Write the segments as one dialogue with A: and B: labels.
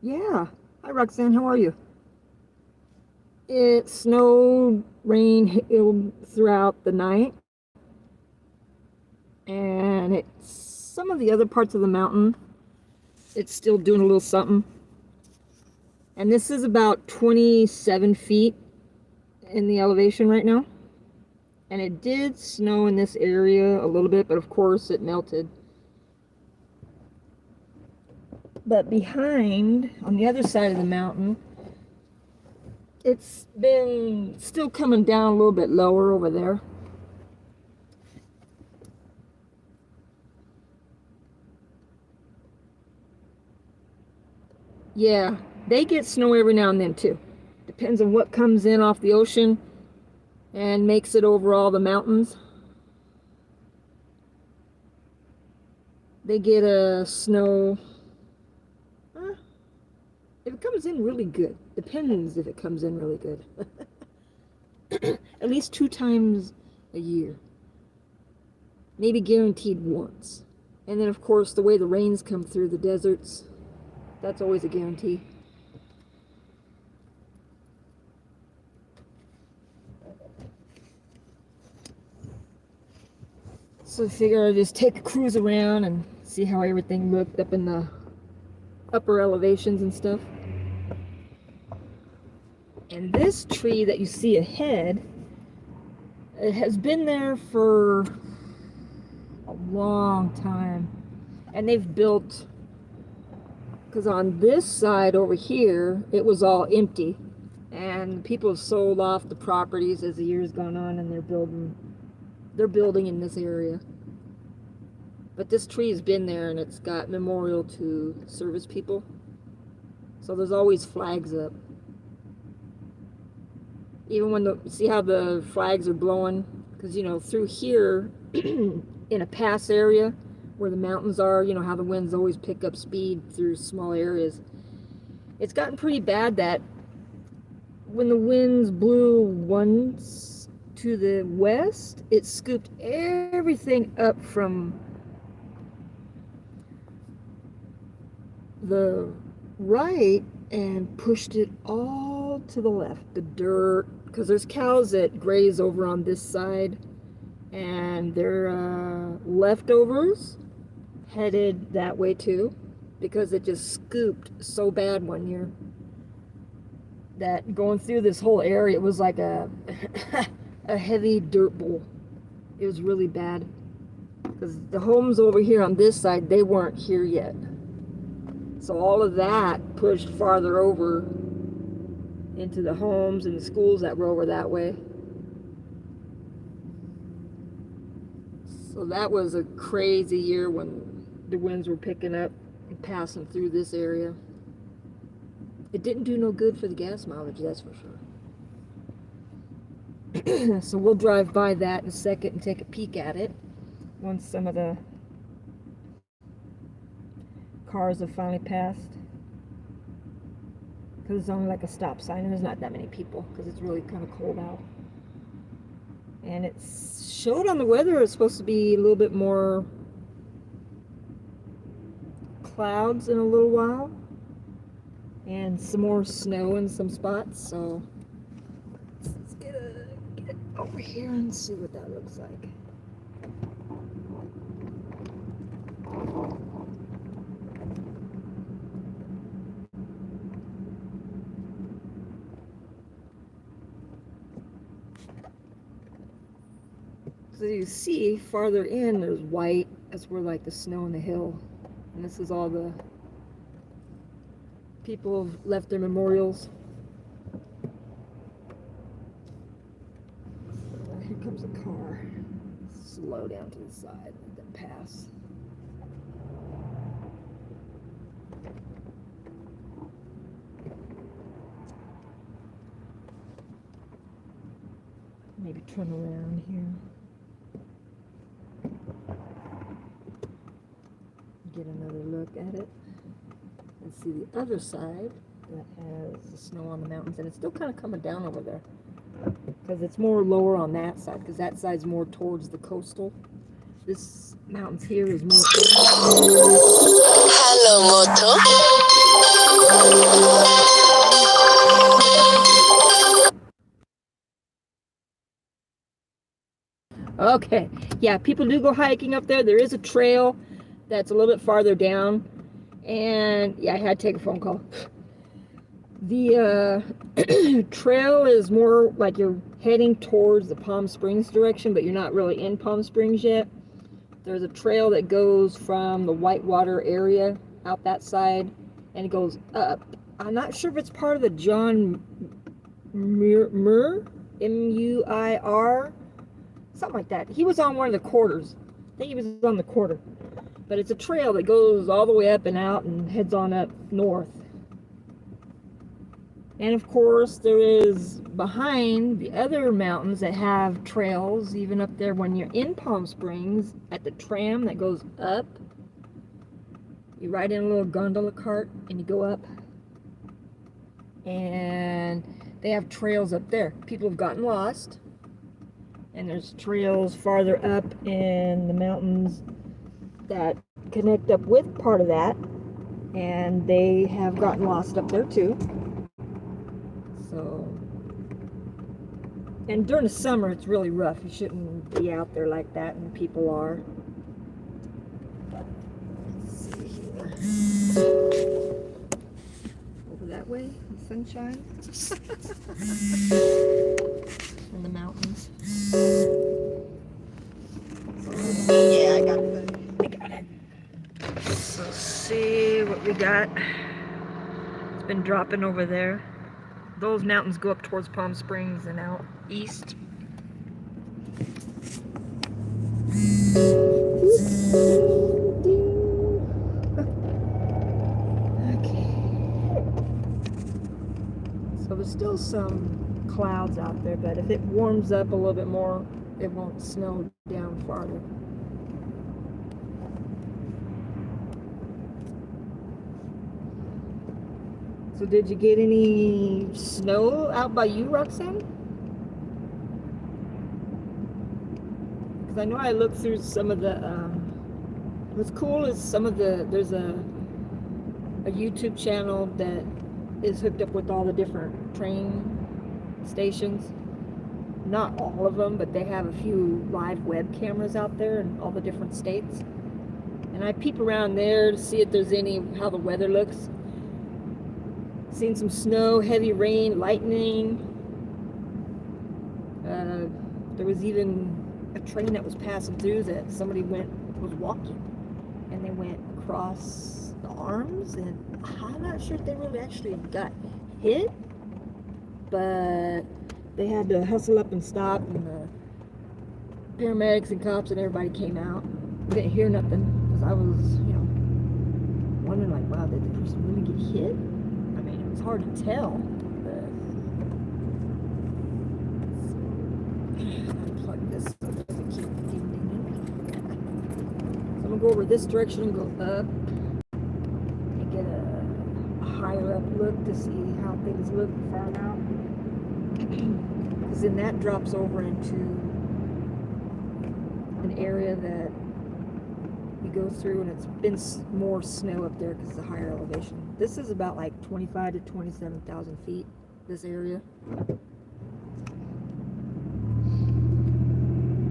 A: Yeah. Hi, Roxanne. How are you? It snowed, rained, hailed throughout the night, and it's some of the other parts of the mountain. It's still doing a little something. And this is about 27 feet in the elevation right now. And it did snow in this area a little bit, but of course it melted. But behind, on the other side of the mountain, it's been still coming down a little bit lower over there. Yeah, they get snow every now and then too. Depends on what comes in off the ocean and makes it over all the mountains. They get a snow. If it comes in really good, depends if it comes in really good. At least 2 times a year. Maybe guaranteed once. And then, of course, the way the rains come through the deserts, that's always a guarantee. So I figure I'll just take a cruise around and see how everything looked up in the upper elevations and stuff. And this tree that you see ahead, it has been there for a long time. And they've built, because on this side over here, it was all empty. And people have sold off the properties as the years gone on, and they're building in this area. But this tree has been there, and it's got memorial to service people. So there's always flags up. Even when see how the flags are blowing? Because, through here, in a pass area where the mountains are, how the winds always pick up speed through small areas. It's gotten pretty bad that when the winds blew once to the west, it scooped everything up from the right and pushed it all to the left. The dirt, because there's cows that graze over on this side, and their leftovers headed that way too, because it just scooped so bad one year that going through this whole area, it was like a a heavy dirt bowl. It was really bad, because the homes over here on this side, they weren't here yet. So all of that pushed farther over into the homes and the schools that were over that way. So that was a crazy year when the winds were picking up and passing through this area. It didn't do no good for the gas mileage, that's for sure. So we'll drive by that in a second and take a peek at it once some of the cars have finally passed. Because it's only like a stop sign and there's not that many people because it's really kind of cold out. And it showed on the weather it's supposed to be a little bit more clouds in a little while and some more snow in some spots. So let's get over here and see what that looks like. So you see farther in there's white. That's where like the snow on the hill, and this is all the people have left their memorials. Here comes a car. Slow down to the side, let them pass. Maybe turn around here. Get another look at it and see the other side that has the snow on the mountains, and it's still kind of coming down over there because it's more lower on that side, because that side's more towards the coastal. This mountains here is more.
B: Hello, Moto.
A: Okay, yeah, people do go hiking up there. There is a trail that's a little bit farther down, and yeah, I had to take a phone call. The trail is more like you're heading towards the Palm Springs direction, but you're not really in Palm Springs yet. There's a trail that goes from the Whitewater area out that side, and it goes up. I'm not sure if it's part of the John Muir, M-U-I-R, something like that. He was on one of the quarters. I think he was on the quarter. But it's a trail that goes all the way up and out and heads on up north. And of course, there is behind the other mountains that have trails, even up there when you're in Palm Springs, at the tram that goes up. You ride in a little gondola cart and you go up. And they have trails up there. People have gotten lost. And there's trails farther up in the mountains that connect up with part of that. And they have gotten lost up there too. So, and during the summer it's really rough. You shouldn't be out there like that, and people are. Let's see here. Over that way, the sunshine. In the mountains. Yeah, I got it. I got it. So let's see what we got. It's been dropping over there. Those mountains go up towards Palm Springs and out east. Okay. So there's still some clouds out there, but if it warms up a little bit more, it won't snow down farther. So did you get any snow out by you, Roxanne? Because I know I looked through some of the, what's cool is some of the, there's a YouTube channel that is hooked up with all the different train stations. Not all of them, but they have a few live web cameras out there in all the different states. And I peep around there to see if there's any, how the weather looks. Seen some snow, heavy rain, lightning. There was even a train that was passing through that somebody was walking, and they went across the arms, and I'm not sure if they really actually got hit, but they had to hustle up and stop, and the paramedics and cops and everybody came out. We didn't hear nothing, because I was, wondering like, wow, did the person really get hit? It's hard to tell, but unplug this so it doesn't keep ding. So I'm gonna go over this direction and go up and get a higher up look to see how things look far out. Because then that drops over into an area that you go through, and it's been more snow up there because of the higher elevation. This is about like 25 to 27,000 feet, this area.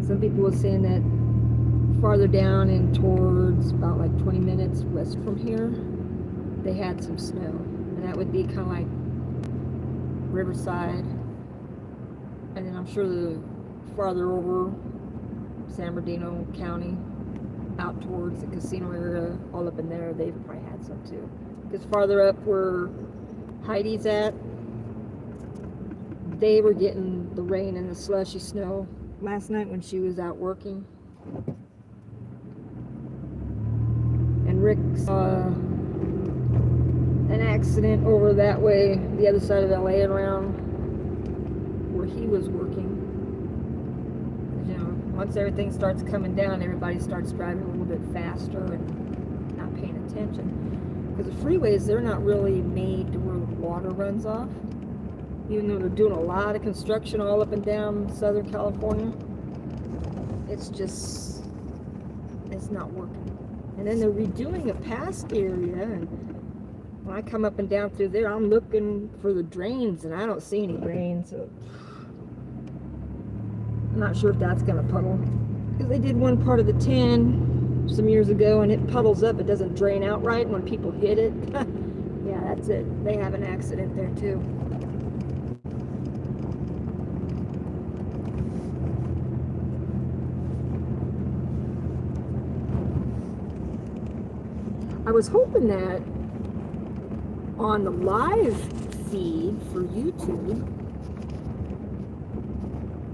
A: Some people were saying that farther down and towards about like 20 minutes west from here, they had some snow. And that would be kind of like Riverside. And then I'm sure the farther over, San Bernardino County, out towards the casino area, all up in there, they've probably had some too. Because farther up where Heidi's at, they were getting the rain and the slushy snow last night when she was out working. And Rick saw an accident over that way, the other side of LA, around where he was working. Once everything starts coming down, everybody starts driving a little bit faster and not paying attention. Because the freeways, they're not really made to where the water runs off. Even though they're doing a lot of construction all up and down Southern California, it's not working. And then they're redoing a past area, and when I come up and down through there, I'm looking for the drains, and I don't see any drains, so I'm not sure if that's going to puddle. Because they did one part of the tin some years ago, and it puddles up. It doesn't drain out right when people hit it. Yeah, that's it. They have an accident there too. I was hoping that on the live feed for YouTube,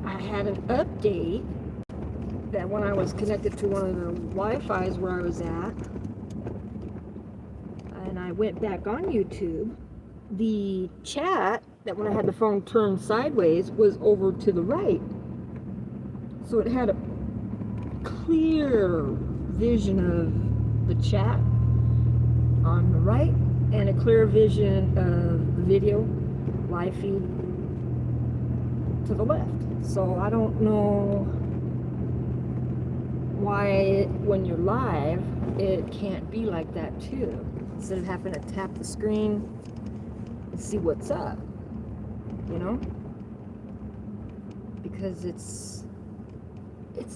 A: I had an update that when I was connected to one of the Wi-Fi's where I was at, and I went back on YouTube, the chat that when I had the phone turned sideways was over to the right. So it had a clear vision of the chat on the right and a clear vision of the video live feed to the left. So I don't know why when you're live it can't be like that too, instead of having to tap the screen and see what's up, you know, because it's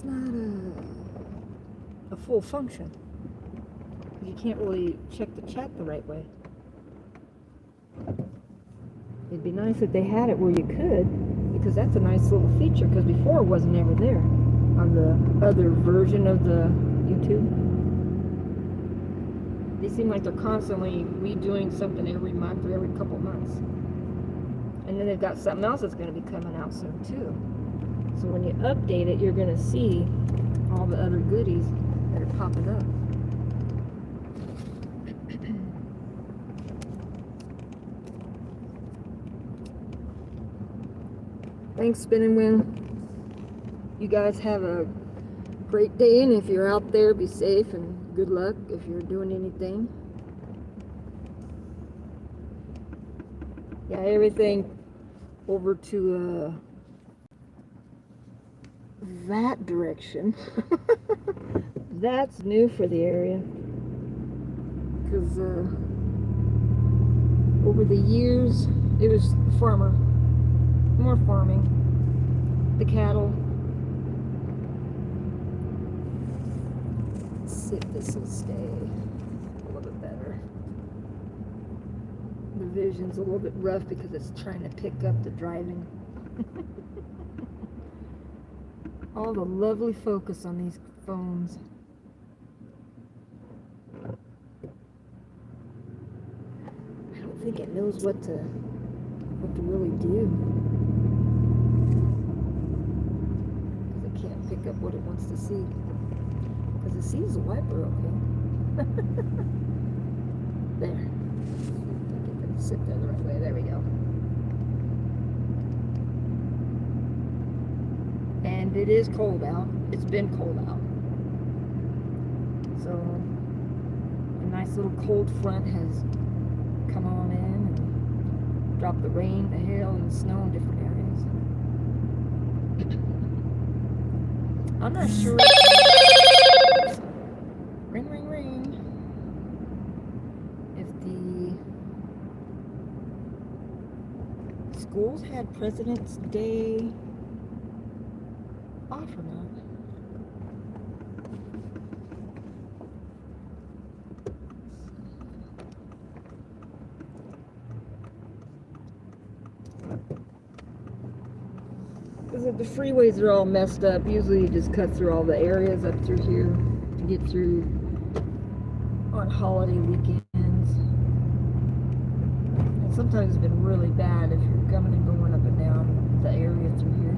A: not a full function. You can't really check the chat the right way. It'd be nice if they had it where you could, because that's a nice little feature, because before it wasn't ever there on the other version of the YouTube. They seem like they're constantly redoing something every month or every couple months. And then they've got something else that's going to be coming out soon too. So when you update it, you're going to see all the other goodies that are popping up. Thanks, Spinning Wheel. You guys have a great day, and if you're out there, be safe and good luck if you're doing anything. Yeah, everything over to that direction. That's new for the area, because over the years it was farmer, more farming, the cattle. Let's see if this will stay a little bit better. The vision's a little bit rough because it's trying to pick up the driving. All the lovely focus on these phones. I don't think it knows what to really do. Because it can't pick up what it wants to see. Because it sees the wiper okay. There. Get it to sit there the right way. There we go. And it is cold out. It's been cold out. So a nice little cold front has come on in and dropped the rain, the hail, and the snow in different areas. I'm not sure. Ring, ring, ring. If the schools had President's Day off or not. Because the freeways are all messed up. Usually you just cut through all the areas up through here to get through on holiday weekends. And sometimes it's been really bad if you're coming and going up and down the area through here.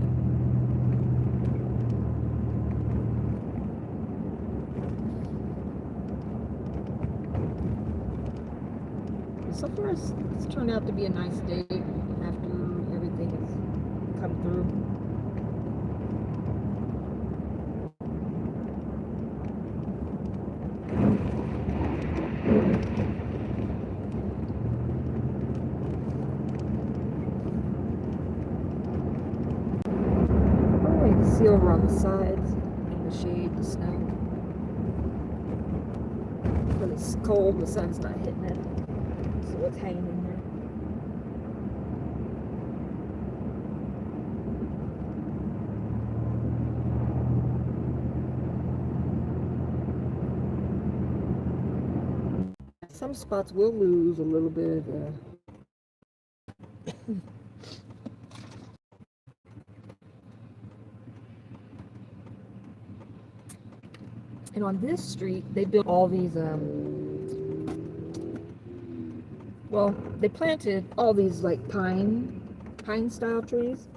A: So far, it's turned out to be a nice day after everything has come through. Oh, you can see over on the sides, in the shade, the snow. But it's cold, the sun's not hitting it. So it's hanging in there. some spots will lose a little bit of and on this street, they built all these, well, they planted all these like pine style trees.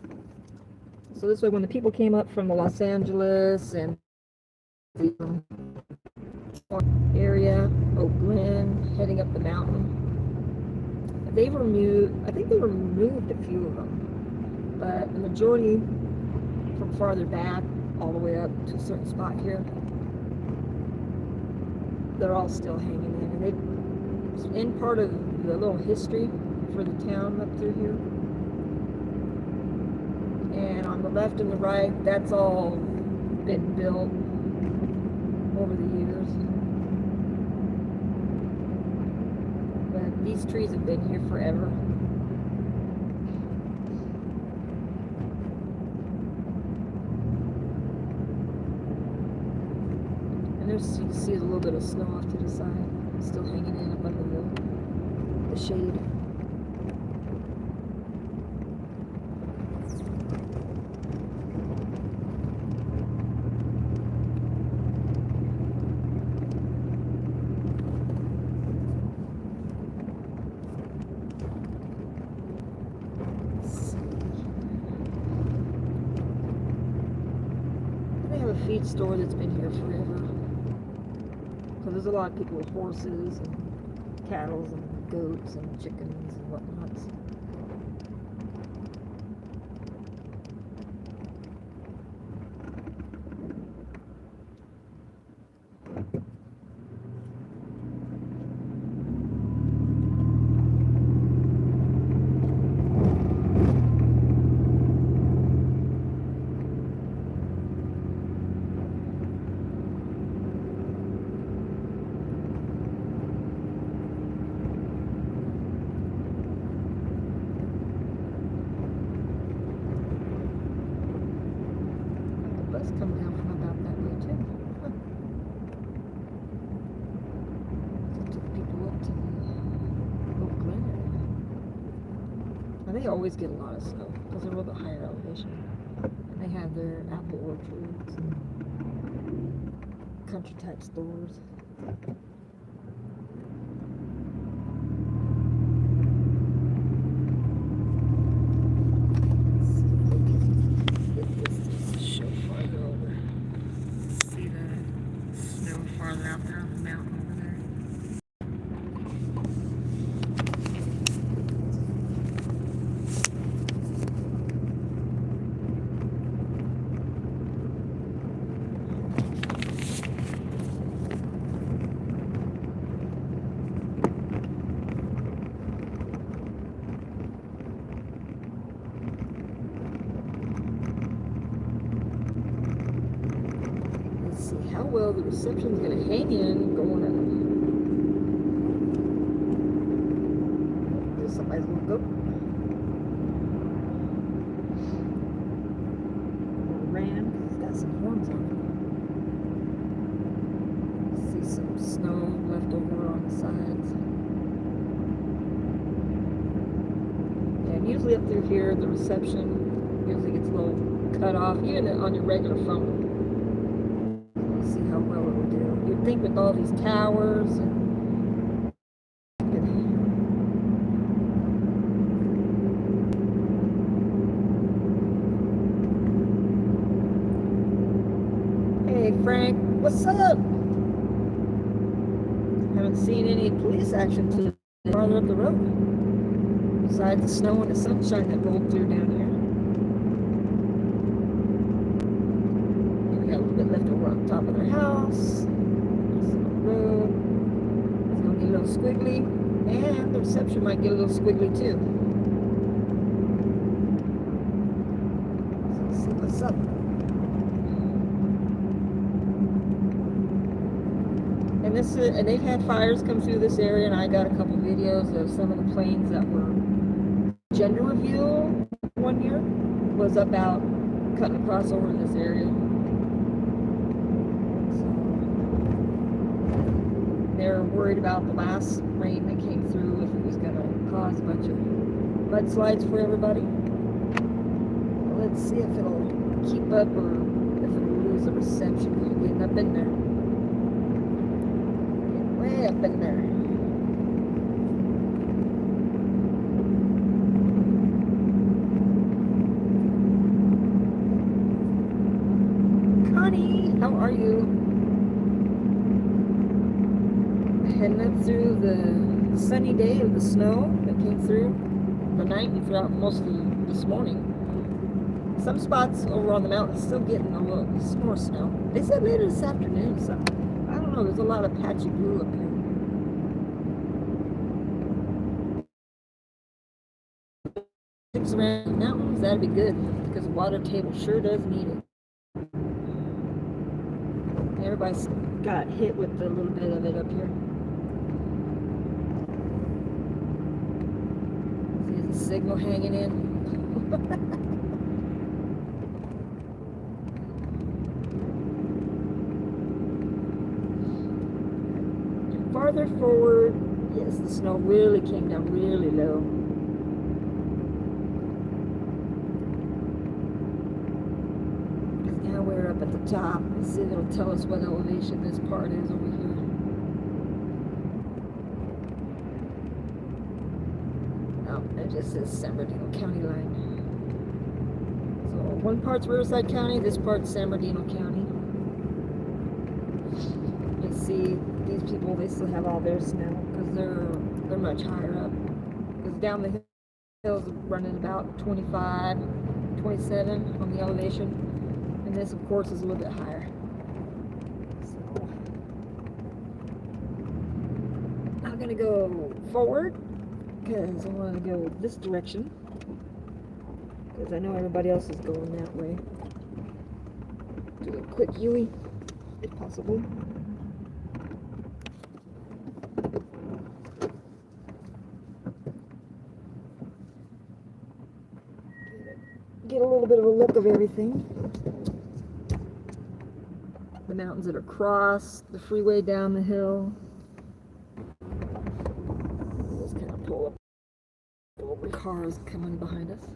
A: So this way, when the people came up from the Los Angeles and the area, Oak Glen, heading up the mountain, they removed, I think they removed a few of them, but the majority from farther back all the way up to a certain spot here, they're all still hanging in, and it's in part of the little history for the town up through here. And on the left and the right, that's all been built over the years. But these trees have been here forever. And there's, you can see a little bit of snow off to the side, still hanging in up under the shade. They have a feed store that's been here forever. So there's a lot of people with horses and cattle and goats and chickens and whatnot. Come down from about that way too. Huh. Took people up to the Oak Glen area. Now they always get a lot of snow because they're a little bit higher elevation. And they have their apple orchards and country type stores. Farther out there on the mountain over there. How well the reception's going to hang in going up. There's somebody's little goat. Ran, he's got some horns on him. See some snow left over on the sides. And usually up through here, the reception usually gets a little cut off, even on your regular phone. See how well it will do. You'd think with all these towers and hey Frank, what's up? Haven't seen any police action to farther up the road. Besides the snow and the sunshine that rolled through down here. Left over on top of their house. There's the road. It's gonna get a little squiggly, and the reception might get a little squiggly too. So let's see what's up. And they've had fires come through this area, and I got a couple videos of some of the planes that were gender reveal one year was about cutting across over in this area. they're worried about the last rain that came through, if it was going to cause a bunch of mudslides for everybody. Let's see if it'll keep up or if it'll lose the reception. We're getting up in there. Getting way up in there. Connie, how are you? Heading up through the sunny day of the snow that came through the night and throughout most of this morning. Some spots over on the mountain still getting a little more snow. They said later this afternoon, so I don't know. There's a lot of patchy blue up here. Things around the mountains, that'd be good because the water table sure does need it. Everybody's got hit with a little bit of it up here. See the signal hanging in. Farther forward, yes, the snow really came down really low. Now we're up at the top. Let's see if it'll tell us what elevation this part is over here. Oh, it just says San Bernardino County line. So one part's Riverside County, this part's San Bernardino County. You see these people, they still have all their snow because they're much higher up. Because down the hills running about 25, 27 on the elevation, and this of course is a little bit higher. So I'm gonna go forward because I want to go this direction because I know everybody else is going that way. Do a quick U-ey if possible. Get a little bit of a look of everything. The mountains that are crossed, the freeway down the hill. Just kind of pull up over cars coming behind us.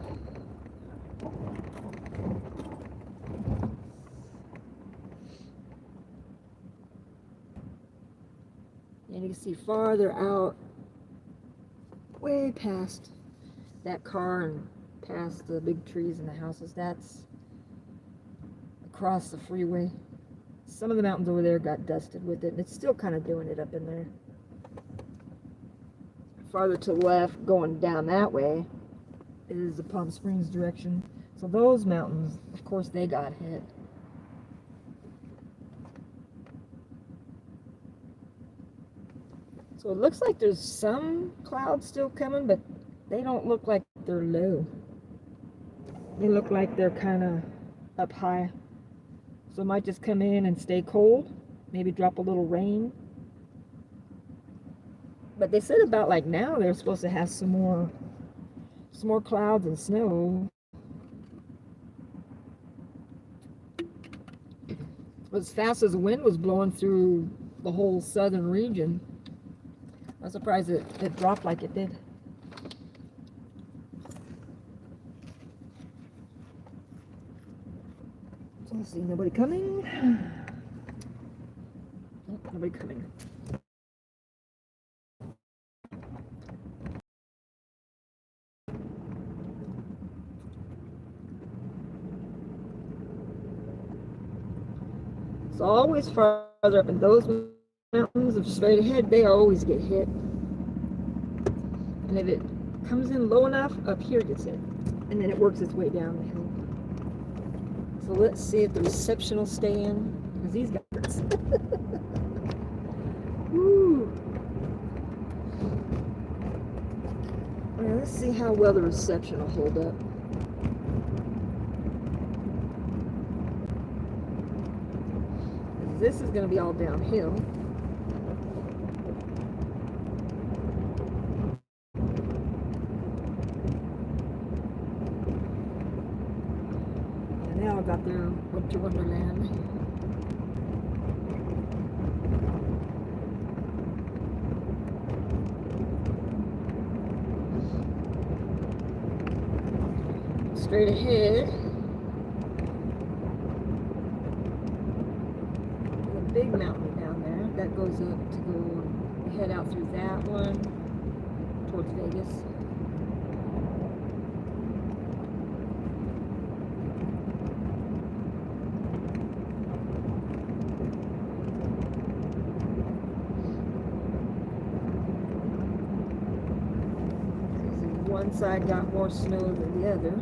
A: And you can see farther out, way past that car and past the big trees and the houses. That's across the freeway. Some of the mountains over there got dusted with it, and it's still kind of doing it up in there. Farther to the left, going down that way, is the Palm Springs direction. So those mountains, of course, they got hit. So it looks like there's some clouds still coming, but they don't look like they're low. They look like they're kind of up high. So it might just come in and stay cold, maybe drop a little rain. But they said about like now they're supposed to have some more clouds and snow. As fast as the wind was blowing through the whole southern region, I'm surprised it dropped like it did. So let's see, nobody coming? Nope, nobody coming. It's always farther up in those mountains of straight ahead, they always get hit. And if it comes in low enough, up here it gets hit. And then it works its way down the hill. So let's see if the reception will stay in. Because these guys. Woo. Well, let's see how well the reception will hold up. This is going to be all downhill. And they all got their winter wonderland. straight ahead. There's a big mountain down there that goes up to go head out through that one towards Vegas. One side got more snow than the other.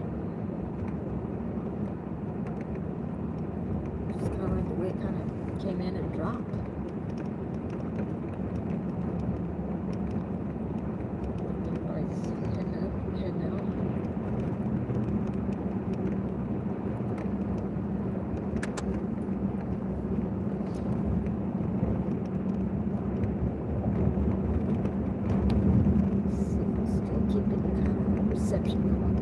A: Just kind of like the way it kind of came in and dropped. Everybody's heading out. Still keeping the kind of reception going.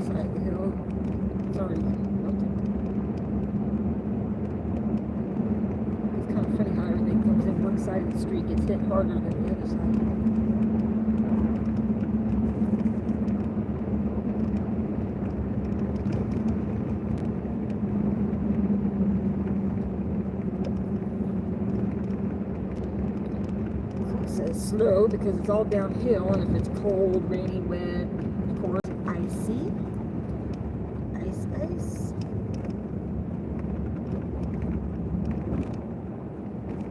A: Side of the hill, it's already melted. It's kind of funny how everything comes in one side of the street, gets hit harder than the other side. So it says slow because it's all downhill, and if it's cold, rainy, wet, of course, icy. Ice.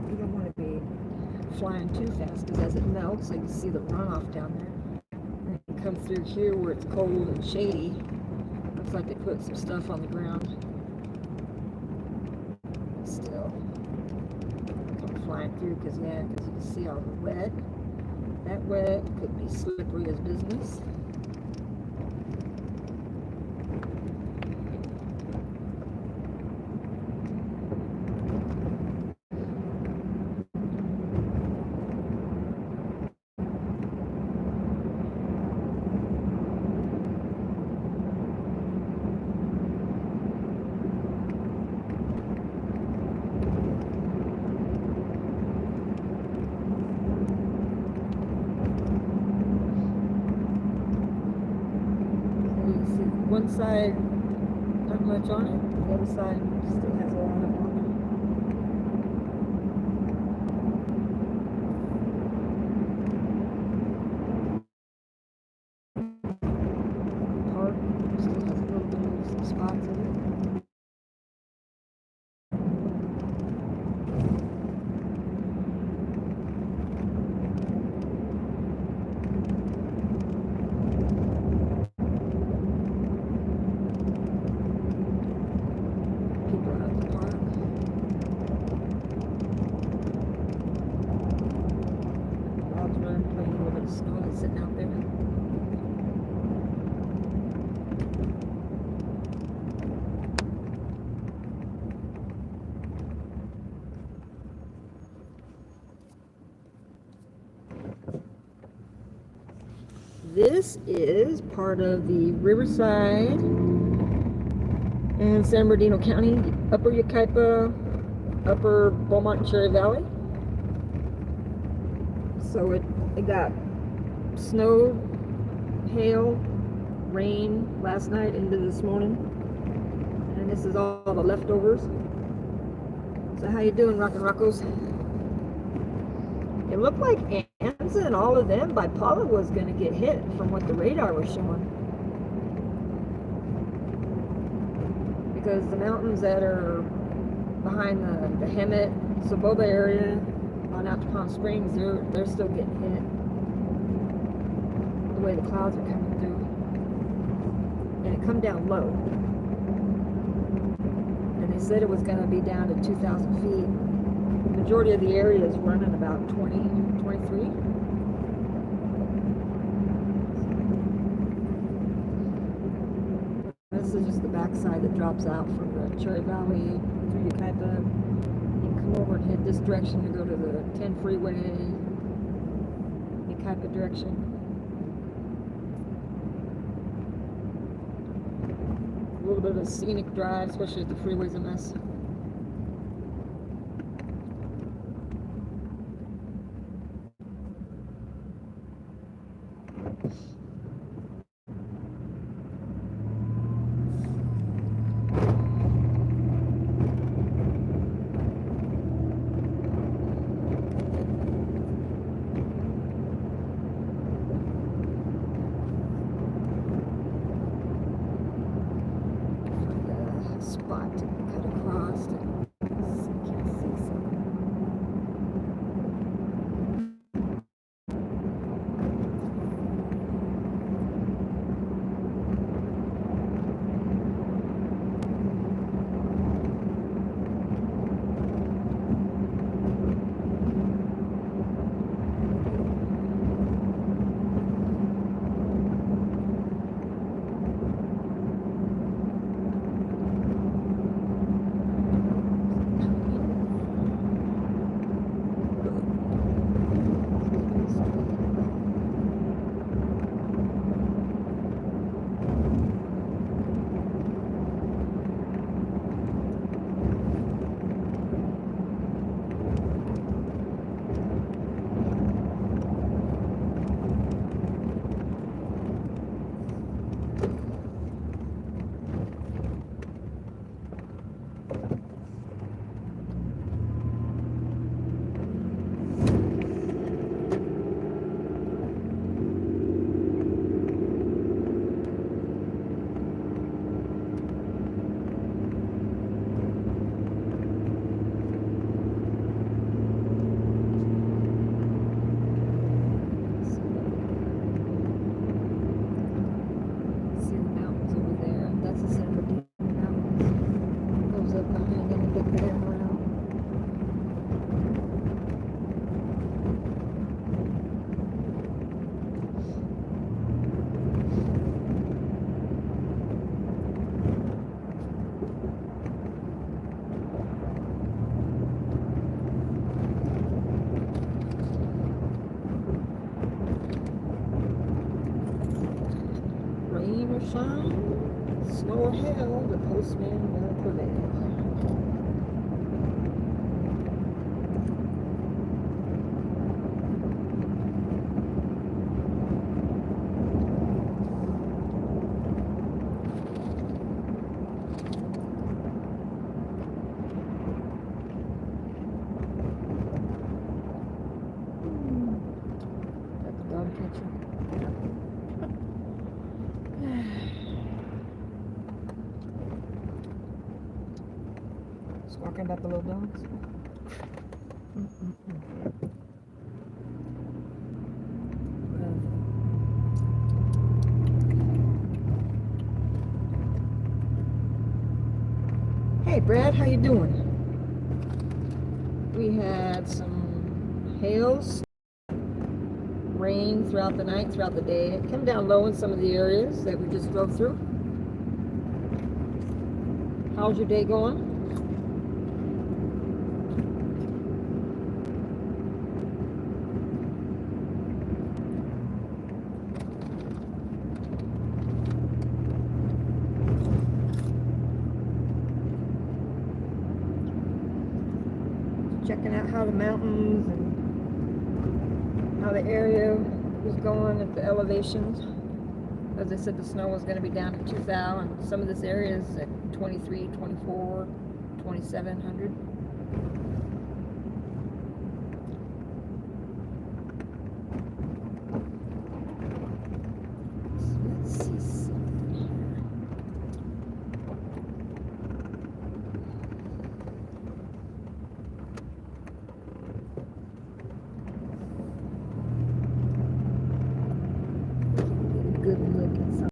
A: You don't want to be flying too fast because as it melts, you can see the runoff down there. And it comes through here where it's cold and shady. Looks like they put some stuff on the ground. Still, come flying through because you can see all the wet. That wet could be slippery as business. One side, not much on it. The other side still has a lot of on it. Park still has a little bit of some spots in it. Snow that's sitting out there. This is part of the Riverside and San Bernardino County, Upper Yucaipa, Upper Beaumont, Cherry Valley. So it got snow, hail, rain last night into this morning, and this is all the leftovers. So how you doing, Rockin' Rockos? It looked like Anza and all of them by Paula was going to get hit from what the radar was showing, because the mountains that are behind the Hemet, Soboba area on out to Palm Springs, they're still getting hit. The way the clouds are coming through, and it come down low, and they said it was going to be down to 2,000 feet. The majority of the area is running about 20, 23. This is just the backside that drops out from the Cherry Valley through Yucaipa. You can come over and head this direction to go to the 10 freeway, Yucaipa direction. little bit of a scenic drive, especially if the freeway's a mess. Spot to cut across. Can't see something. Rain or shine, snow or hail, the postman will prevail. Got the dog catcher. Walking about the little dogs. Hey Brad, how you doing? We had some hail, rain throughout the night, throughout the day. It came down low in some of the areas that we just drove through. How's your day going? Checking out how the mountains and how the area was going at the elevations. As I said, the snow was going to be down at 2,000, and some of this area is at 23, 24, 2,700. Let's see something here. Good look inside.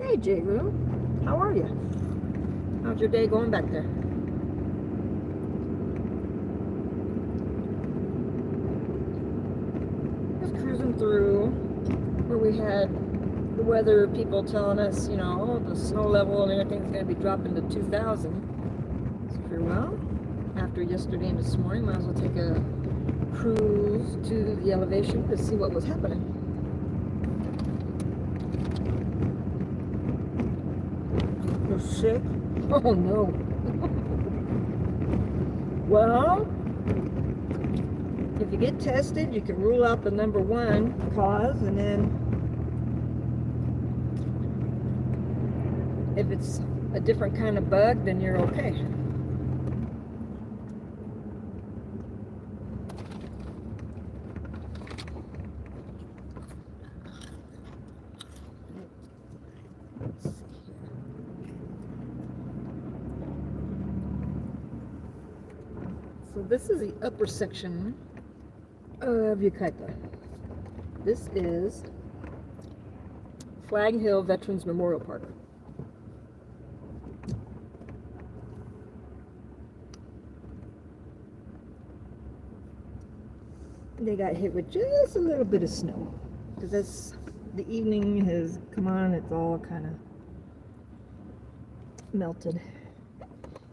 A: Hey J. Roo, how are you? How's your day going back there? Just cruising through where we had the weather people telling us, you know, oh, the snow level and everything's going to be dropping to 2,000. So I figured, well, after yesterday and this morning, might as well take a cruise to the elevation to see what was happening. You're sick? Oh no. Well, if you get tested, you can rule out the number one cause, and then if it's a different kind of bug, then you're okay. Let's see here. So this is the upper section of Yucaipa. This is Flag Hill Veterans Memorial Park. They got hit with just a little bit of snow because the evening has come on. It's all kind of melted.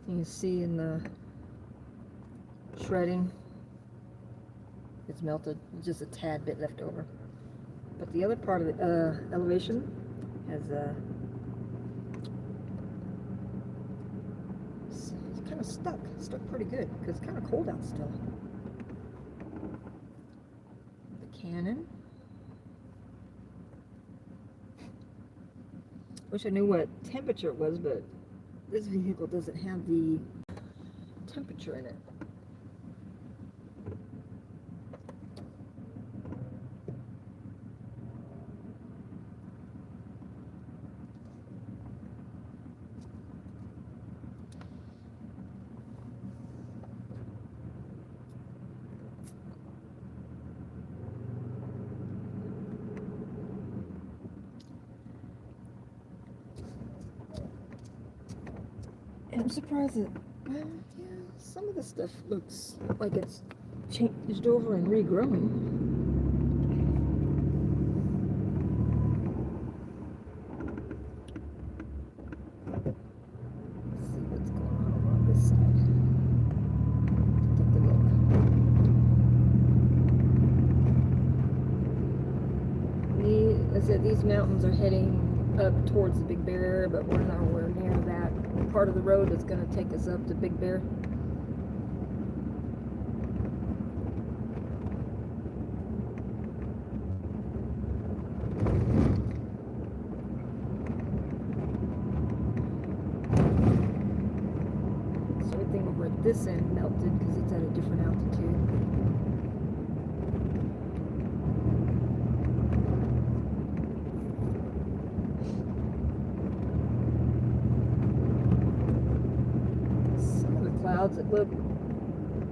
A: You can see in the shredding, it's melted. It's just a tad bit left over. But the other part of the elevation has it's kind of stuck pretty good because it's kind of cold out still. Cannon. Wish I knew what temperature it was, but this vehicle doesn't have the temperature in it. I'm surprised that, well, yeah, some of the stuff looks like it's changed over and regrowing. Let's see what's going on over on this side. Take a look. I said these mountains are heading up towards the Big Bear, but we're nowhere near that part of the road that's going to take us up to Big Bear. So everything over at this end melted because it's at a different altitude. Clouds that look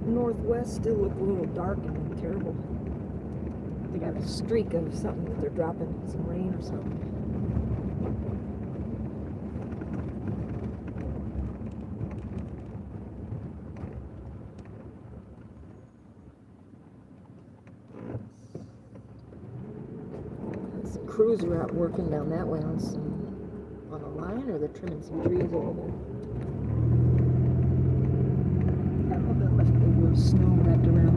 A: northwest still look a little dark and terrible. They got a streak of something that they're dropping, some rain or something. Some crews are out working down that way on a line, or they're trimming some trees over there. Leftover snow wrapped around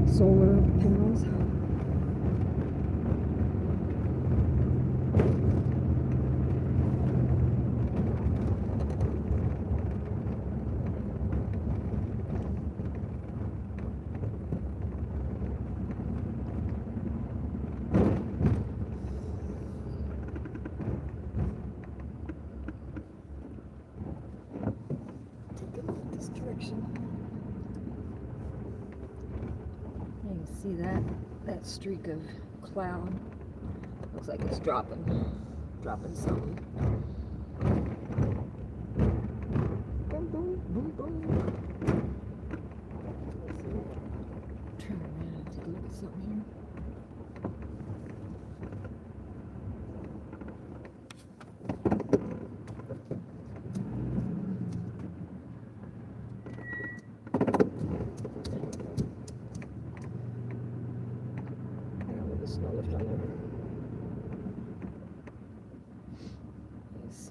A: their solar panels. You can see that streak of cloud. Looks like it's dropping something. Boom, boom, boom, boom. Let's see. Turn around and take a look at something here. Snow left on there.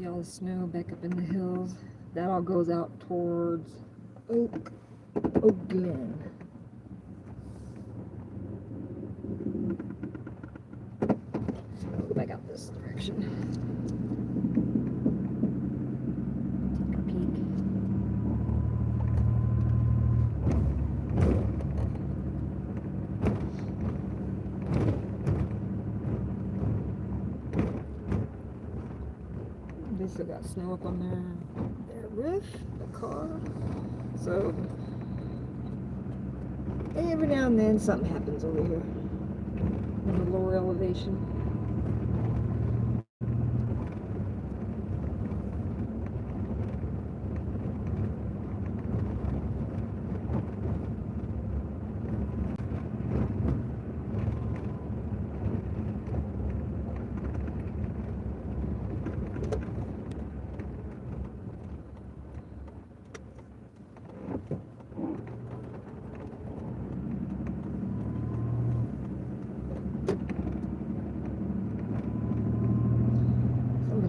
A: See all the snow back up in the hills. That all goes out towards Oak Glen. Go back out this direction. Take a peek. They still got snow up on their roof, the car. So every now and then something happens over here in the lower elevation.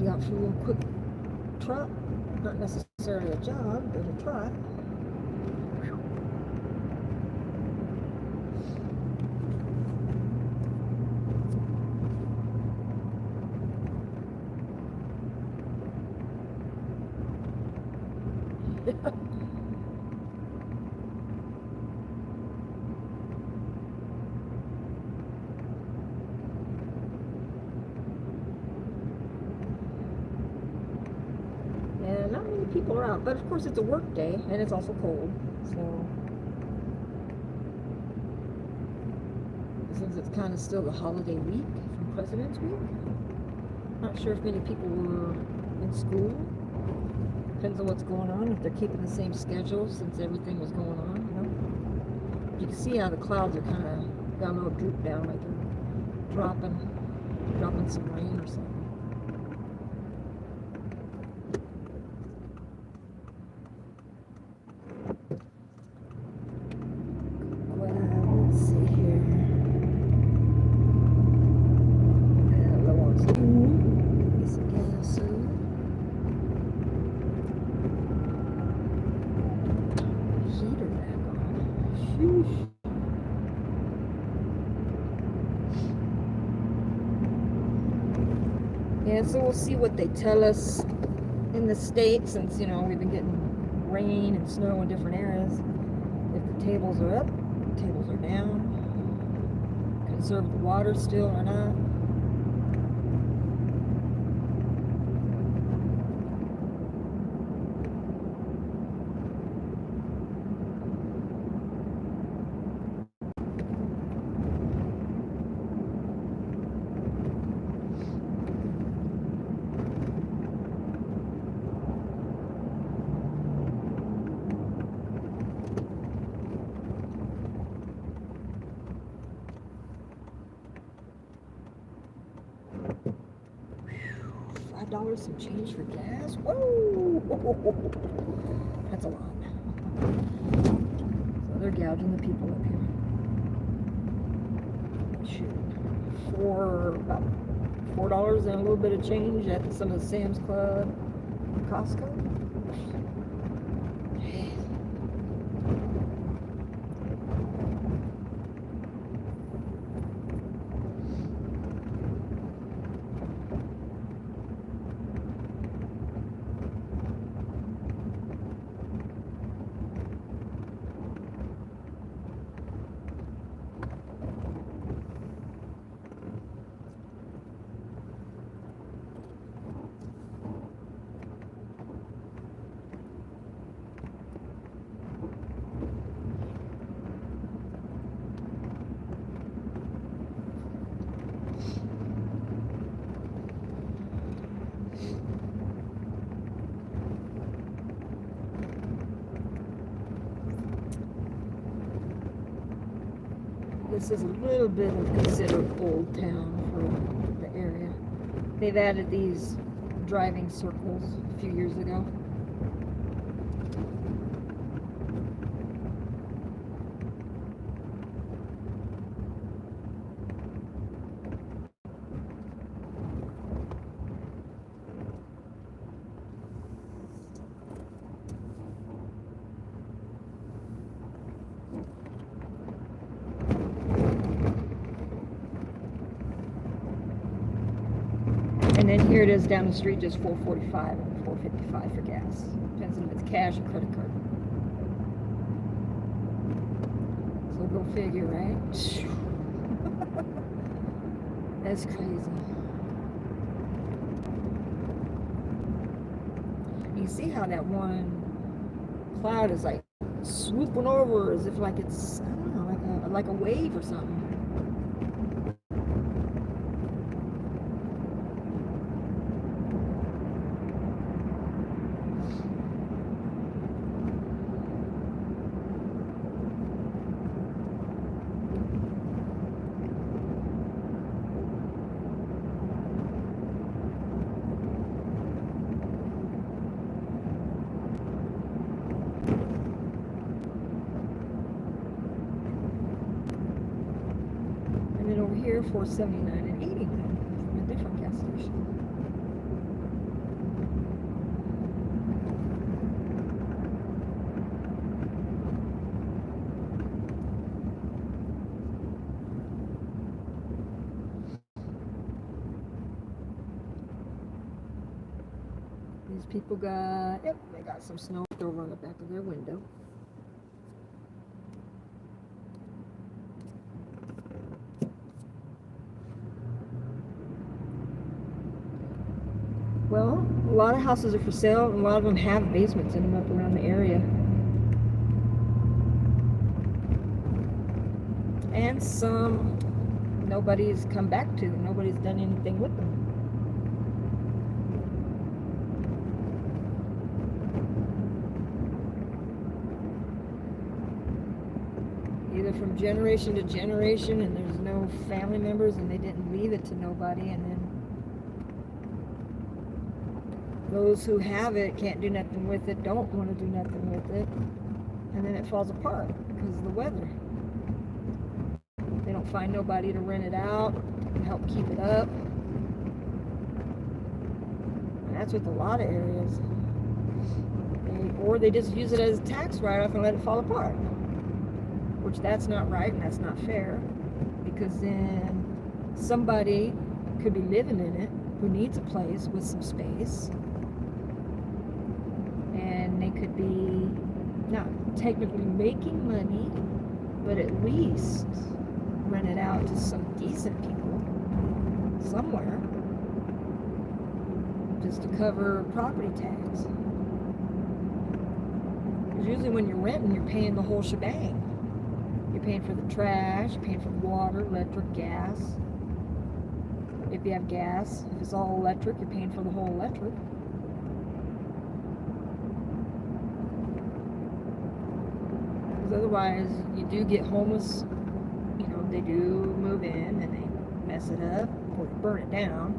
A: Out for a little quick trot, not necessarily a jog, but a trot. Not many people are out, but of course it's a work day and it's also cold, so since it's kind of still the holiday week from President's Week, not sure if many people were in school. Depends on what's going on, if they're keeping the same schedule since everything was going on, you know. You can see how the clouds are kind of got a little droop down, like they're dropping some rain or something. Yeah, so we'll see what they tell us in the state, since, you know, we've been getting rain and snow in different areas. If the tables are up, the tables are down. Conserve the water still or not. $5 some change for gas? Whoa! That's a lot. So they're gouging the people up here. Shoot. About $4 and a little bit of change at some of the Sam's Club, Costco. This is a little bit of considered old town for the area. They've added these driving circles a few years ago. And then here it is down the street, just $4.45 and $4.55 for gas. Depends on if it's cash or credit card. So go figure, right? That's crazy. You see how that one cloud is like swooping over as if like it's, I don't know, like a wave or something. And then over here, $4.79 and $89 from a different gas station. These people got, yep, they got some snow over on the back of their window. Well, a lot of houses are for sale, and a lot of them have basements in them up around the area. And some nobody's come back to. Nobody's done anything with them. Either from generation to generation, and there's no family members, and they didn't leave it to nobody, and then those who have it can't do nothing with it, don't want to do nothing with it, and then it falls apart because of the weather. They don't find nobody to rent it out and help keep it up. And that's with a lot of areas. Or they just use it as a tax write-off and let it fall apart. Which that's not right and that's not fair. Because then somebody could be living in it who needs a place with some space. And they could be not technically making money, but at least rent it out to some decent people somewhere just to cover property tax. Because usually when you're renting, you're paying the whole shebang. You're paying for the trash, you're paying for water, electric, gas. If you have gas, if it's all electric, you're paying for the whole electric. Because otherwise, you do get homeless. You know, they do move in and they mess it up or they burn it down.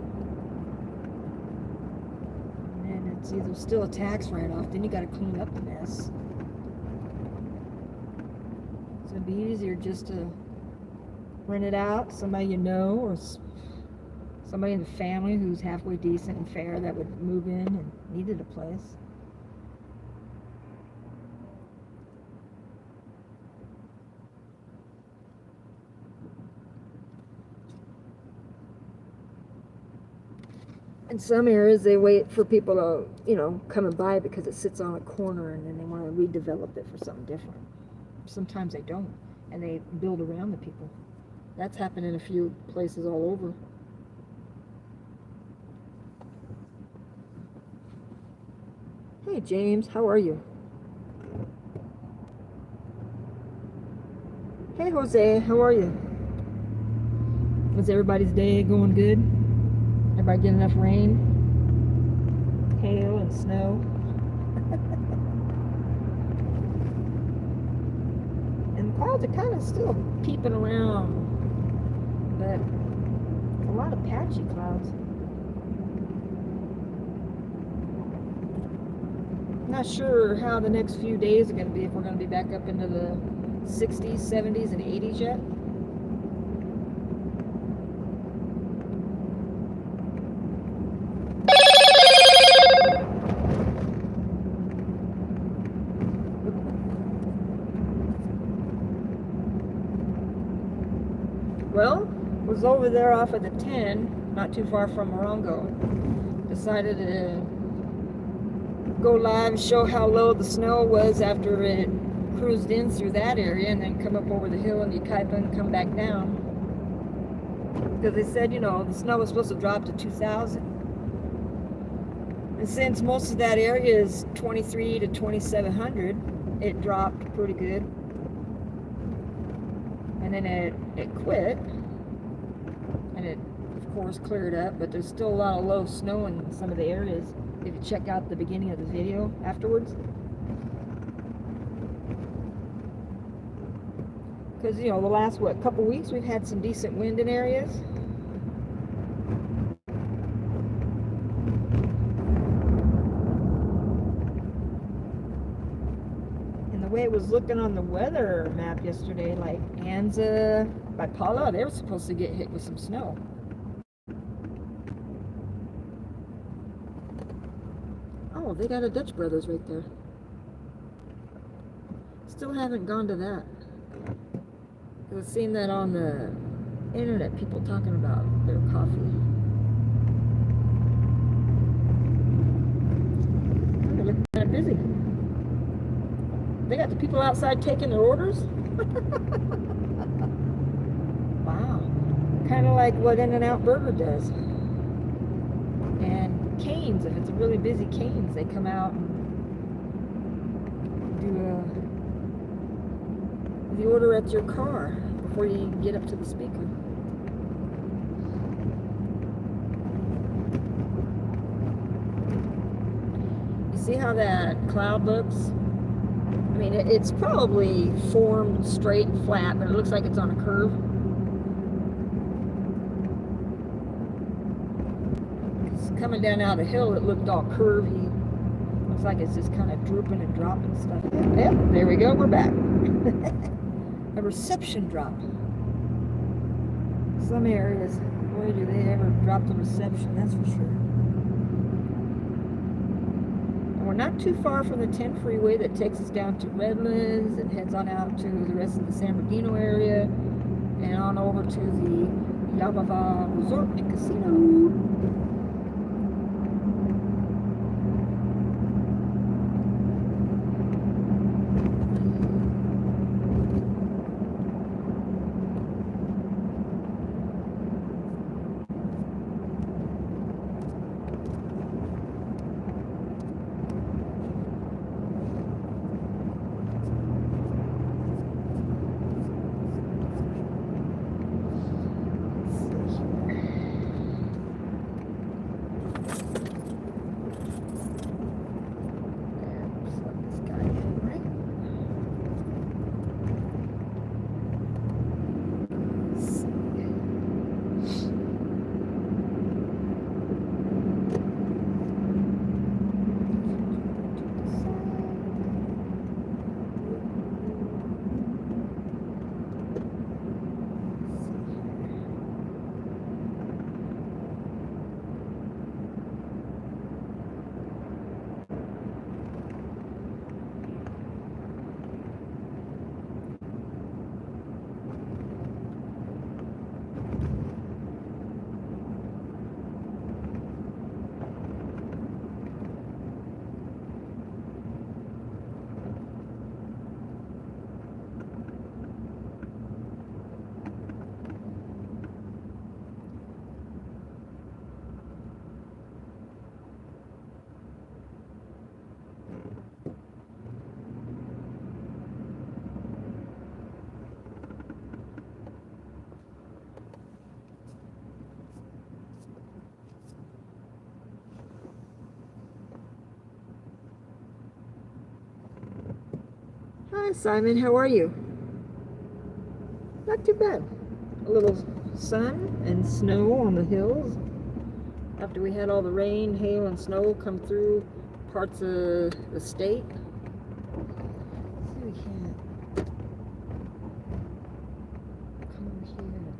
A: And it's either still a tax write-off, then you got to clean up the mess. So it'd be easier just to rent it out to somebody you know or somebody in the family who's halfway decent and fair that would move in and needed a place. In some areas, they wait for people to, you know, come and buy it because it sits on a corner and then they want to redevelop it for something different. Sometimes they don't, and they build around the people. That's happened in a few places all over. Hey, James, how are you? Hey, Jose, how are you? Was everybody's day going good? Everybody get enough rain, hail, and snow? And the clouds are kind of still peeping around, but a lot of patchy clouds. Not sure how the next few days are going to be, if we're going to be back up into the 60s, 70s, and 80s yet. Well, Was over there off of the 10, not too far from Morongo. Decided to go live and show how low the snow was after it cruised in through that area, and then come up over the hill in Ukaipa and come back down. Because they said, you know, the snow was supposed to drop to 2,000. And since most of that area is 23 to 2,700, it dropped pretty good. And then it quit. And it, of course, cleared up. But there's still a lot of low snow in some of the areas, if you check out the beginning of the video afterwards. Because, you know, the last, couple weeks we've had some decent wind in areas. And the way it was looking on the weather map yesterday, like Anza, by Paula, they were supposed to get hit with some snow. Oh, they got a Dutch Brothers right there. Still haven't gone to that. I was seeing that on the internet, people talking about their coffee. Oh, they look kind of busy. They got the people outside taking their orders? Wow. Kind of like what In-N-Out Burger does. And Cane's, if it's a really busy Cane's, they come out and do the order at your car before you get up to the speaker. You see how that cloud looks? I mean, it's probably formed straight and flat, but it looks like it's on a curve. It's coming down out of the hill, it looked all curvy. Looks like it's just kind of drooping and dropping stuff. Yep, there we go, we're back. A reception drop. Some areas, boy, do they ever drop the reception, that's for sure. And we're not too far from the 10 freeway that takes us down to Redlands and heads on out to the rest of the San Bernardino area and on over to the Yamava Resort and Casino. Hi Simon, how are you? Not too bad. A little sun and snow on the hills after we had all the rain, hail, and snow come through parts of the state. Let's see if we can come over here.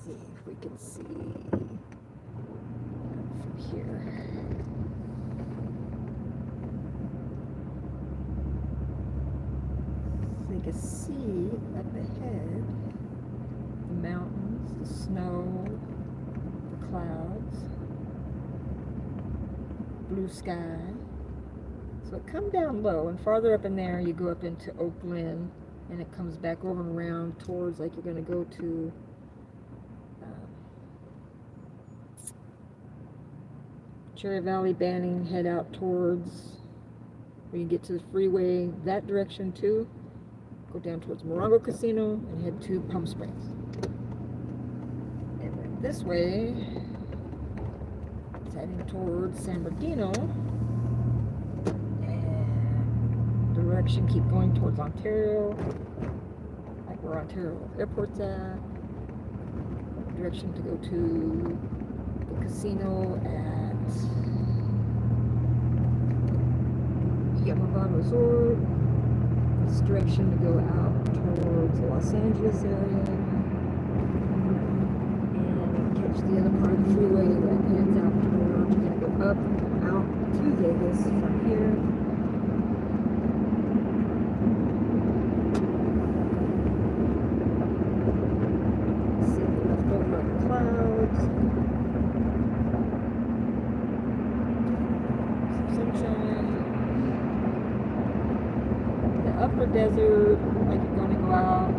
A: see if we can see from here. So you can see up ahead the mountains, the snow, the clouds, blue sky. So it comes down low, and farther up in there you go up into Oakland, and it comes back over and around towards, like you're going to go to Cherry Valley, Banning, head out towards, when you get to the freeway, that direction too. Go down towards Morongo Casino and head to Palm Springs. And then this way, it's heading towards San Bernardino. And direction, keep going towards Ontario, like where Ontario Airport's at. Direction to go to the casino at Yamavan Resort. This direction to go out towards the Los Angeles area, and catch the other part of the freeway that heads out towards, you're going to go up out to Vegas from here. See the leftover clouds, some sunshine. Upper desert, like you're going to go out,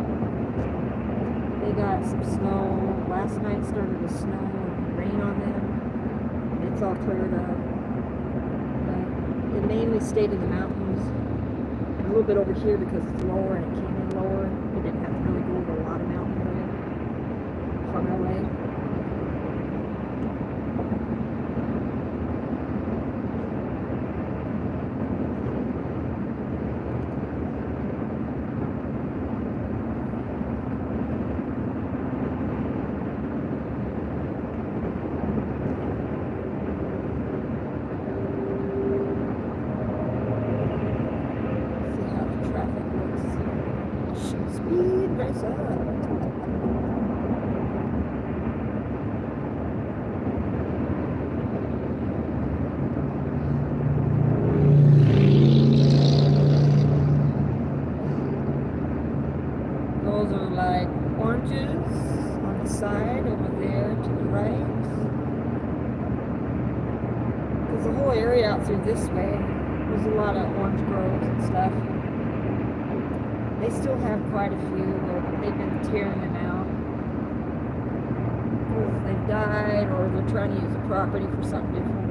A: they got some snow. Last night started to snow and rain on them. It's all cleared up. But it mainly stayed in the mountains. A little bit over here because it's lower and it came in lower. We didn't have to really go over a lot of mountain area from LA. Those are like oranges on the side over there to the right. There's a whole area out through this way. There's a lot of orange groves and stuff. They still have quite a few, but they've been tearing them out. Because they've died, or they're trying to use the property for something different.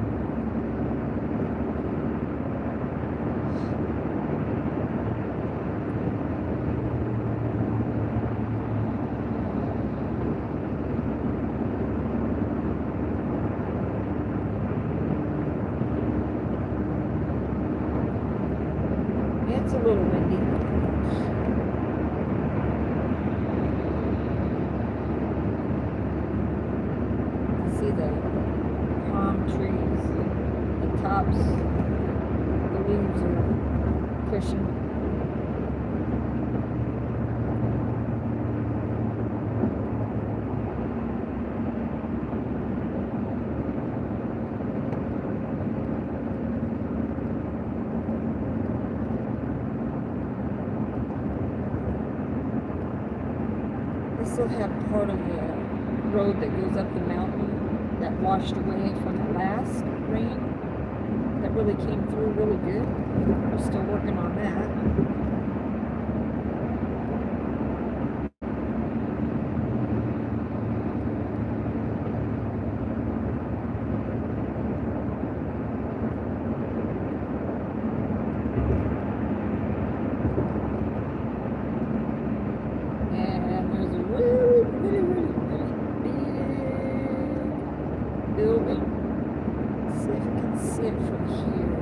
A: It's a little windy. See the palm trees, the tops, the leaves are pushing. They still have part of the road that goes up the mountain that washed away from the last rain that really came through really good. We're still working on that. And there's a really big building. Let's see if we can see it from here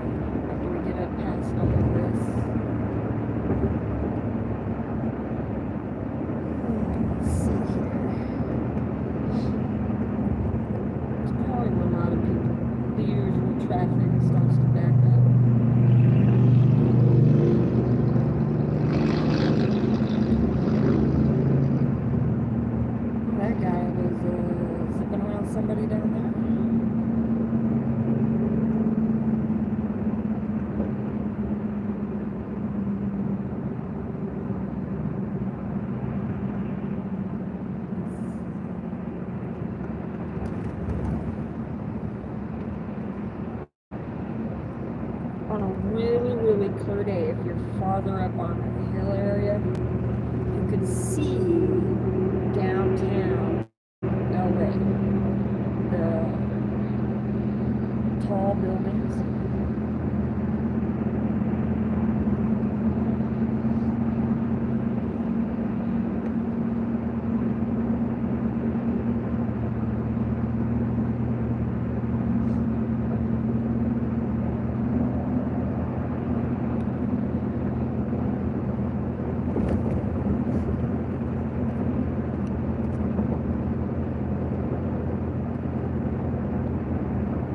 A: after we get up past all of this. Let's see here. It's probably where a lot of people, the usual traffic starts to back up. That guy was anybody down there? On a really, really clear day, if you're farther up on the hill area, you can see downtown LA, the tall buildings.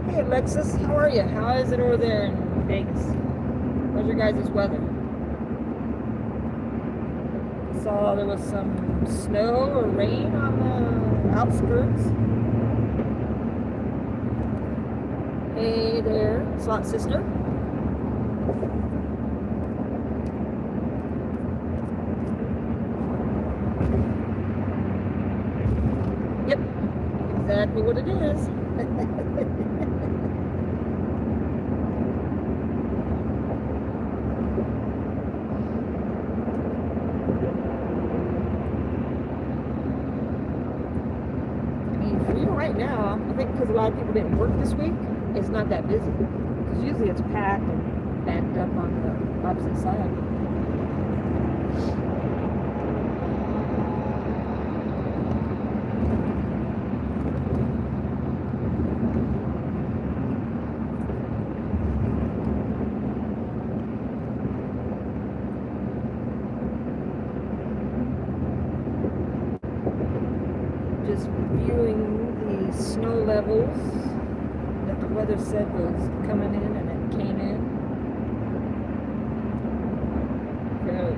A: Hey Alexis, how are you? How is it over there in Vegas? How's your guys' weather? I saw there was some snow or rain on the outskirts. Hey there, Slot Sister. Yep, exactly what it is. Right now, I think because a lot of people didn't work this week, it's not that busy. Because usually it's packed and backed up on the opposite side. Just viewing the snow levels that the weather said was coming in, and it came in. We're gonna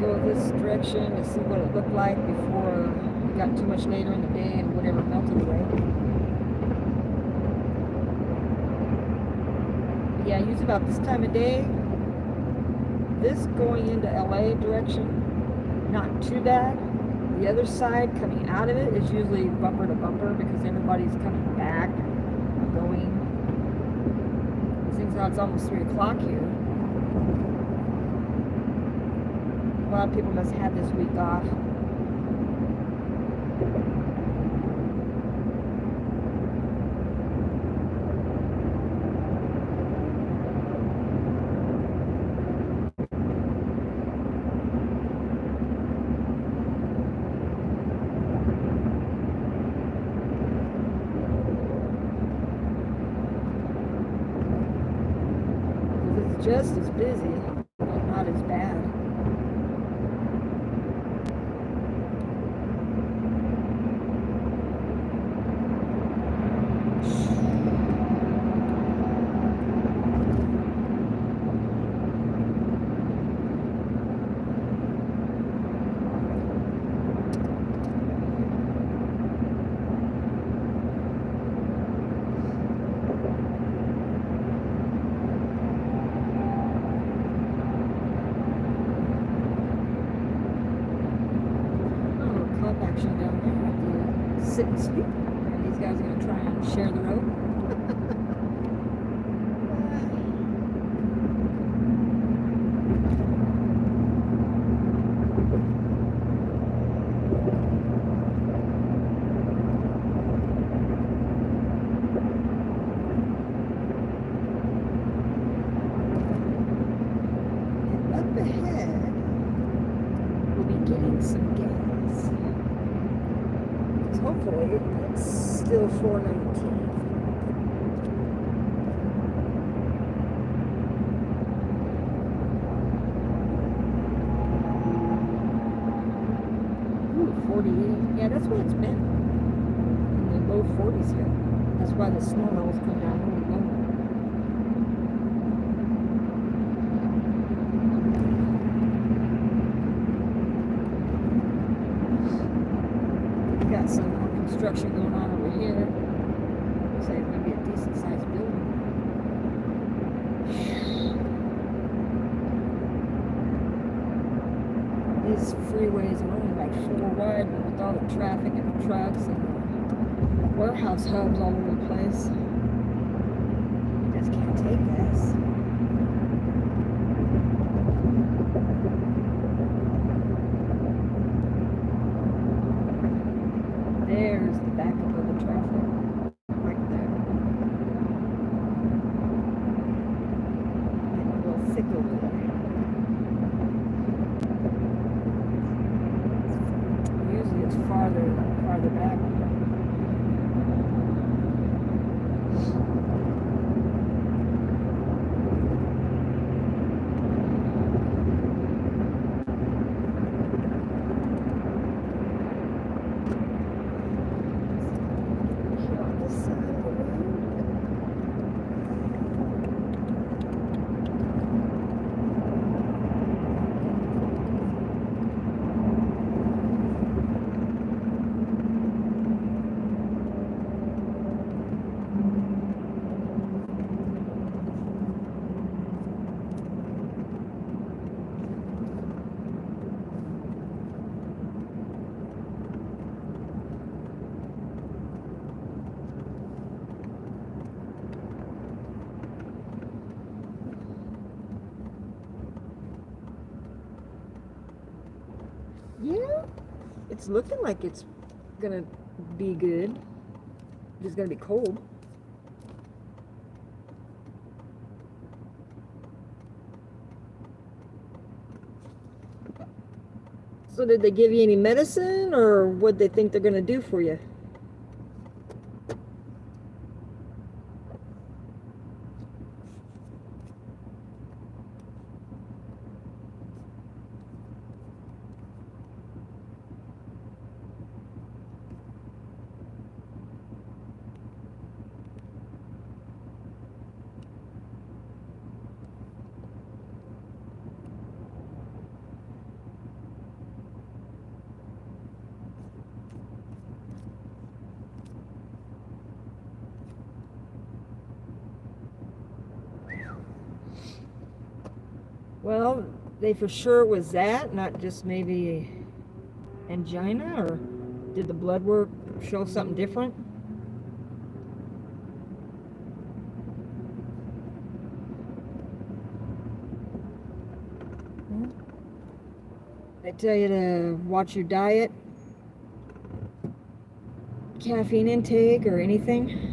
A: go this direction to see what it looked like before it got too much later in the day and whatever melted away. Yeah, usually about this time of day, this going into LA direction, not too bad. The other side coming out of it is usually bumper to bumper because everybody's coming back, going. Seems now it's almost 3 o'clock here. A lot of people must have this week off. Just as busy, but not as bad. Action down there at the sit and sleep, and these guys are going to try and share the road. And up ahead, we'll be getting some gas. Hopefully, it's still 419. Ooh, 48. Yeah, that's what it's been. In the low 40s here. That's why the snow levels come down really low. Got some more construction going on over here. freeways are only like 4 wide, but with all the traffic and the trucks and the warehouse hubs all over the place, you just can't take this. There's the backup of the traffic, right there. Getting a little thick over there. Usually it's farther back. Yeah, it's looking like it's gonna be good. It's gonna be cold. So did they give you any medicine, or what they think they're gonna do for you? Well, they for sure was that, not just maybe angina, or did the blood work show something different? They tell you to watch your diet, caffeine intake, or anything?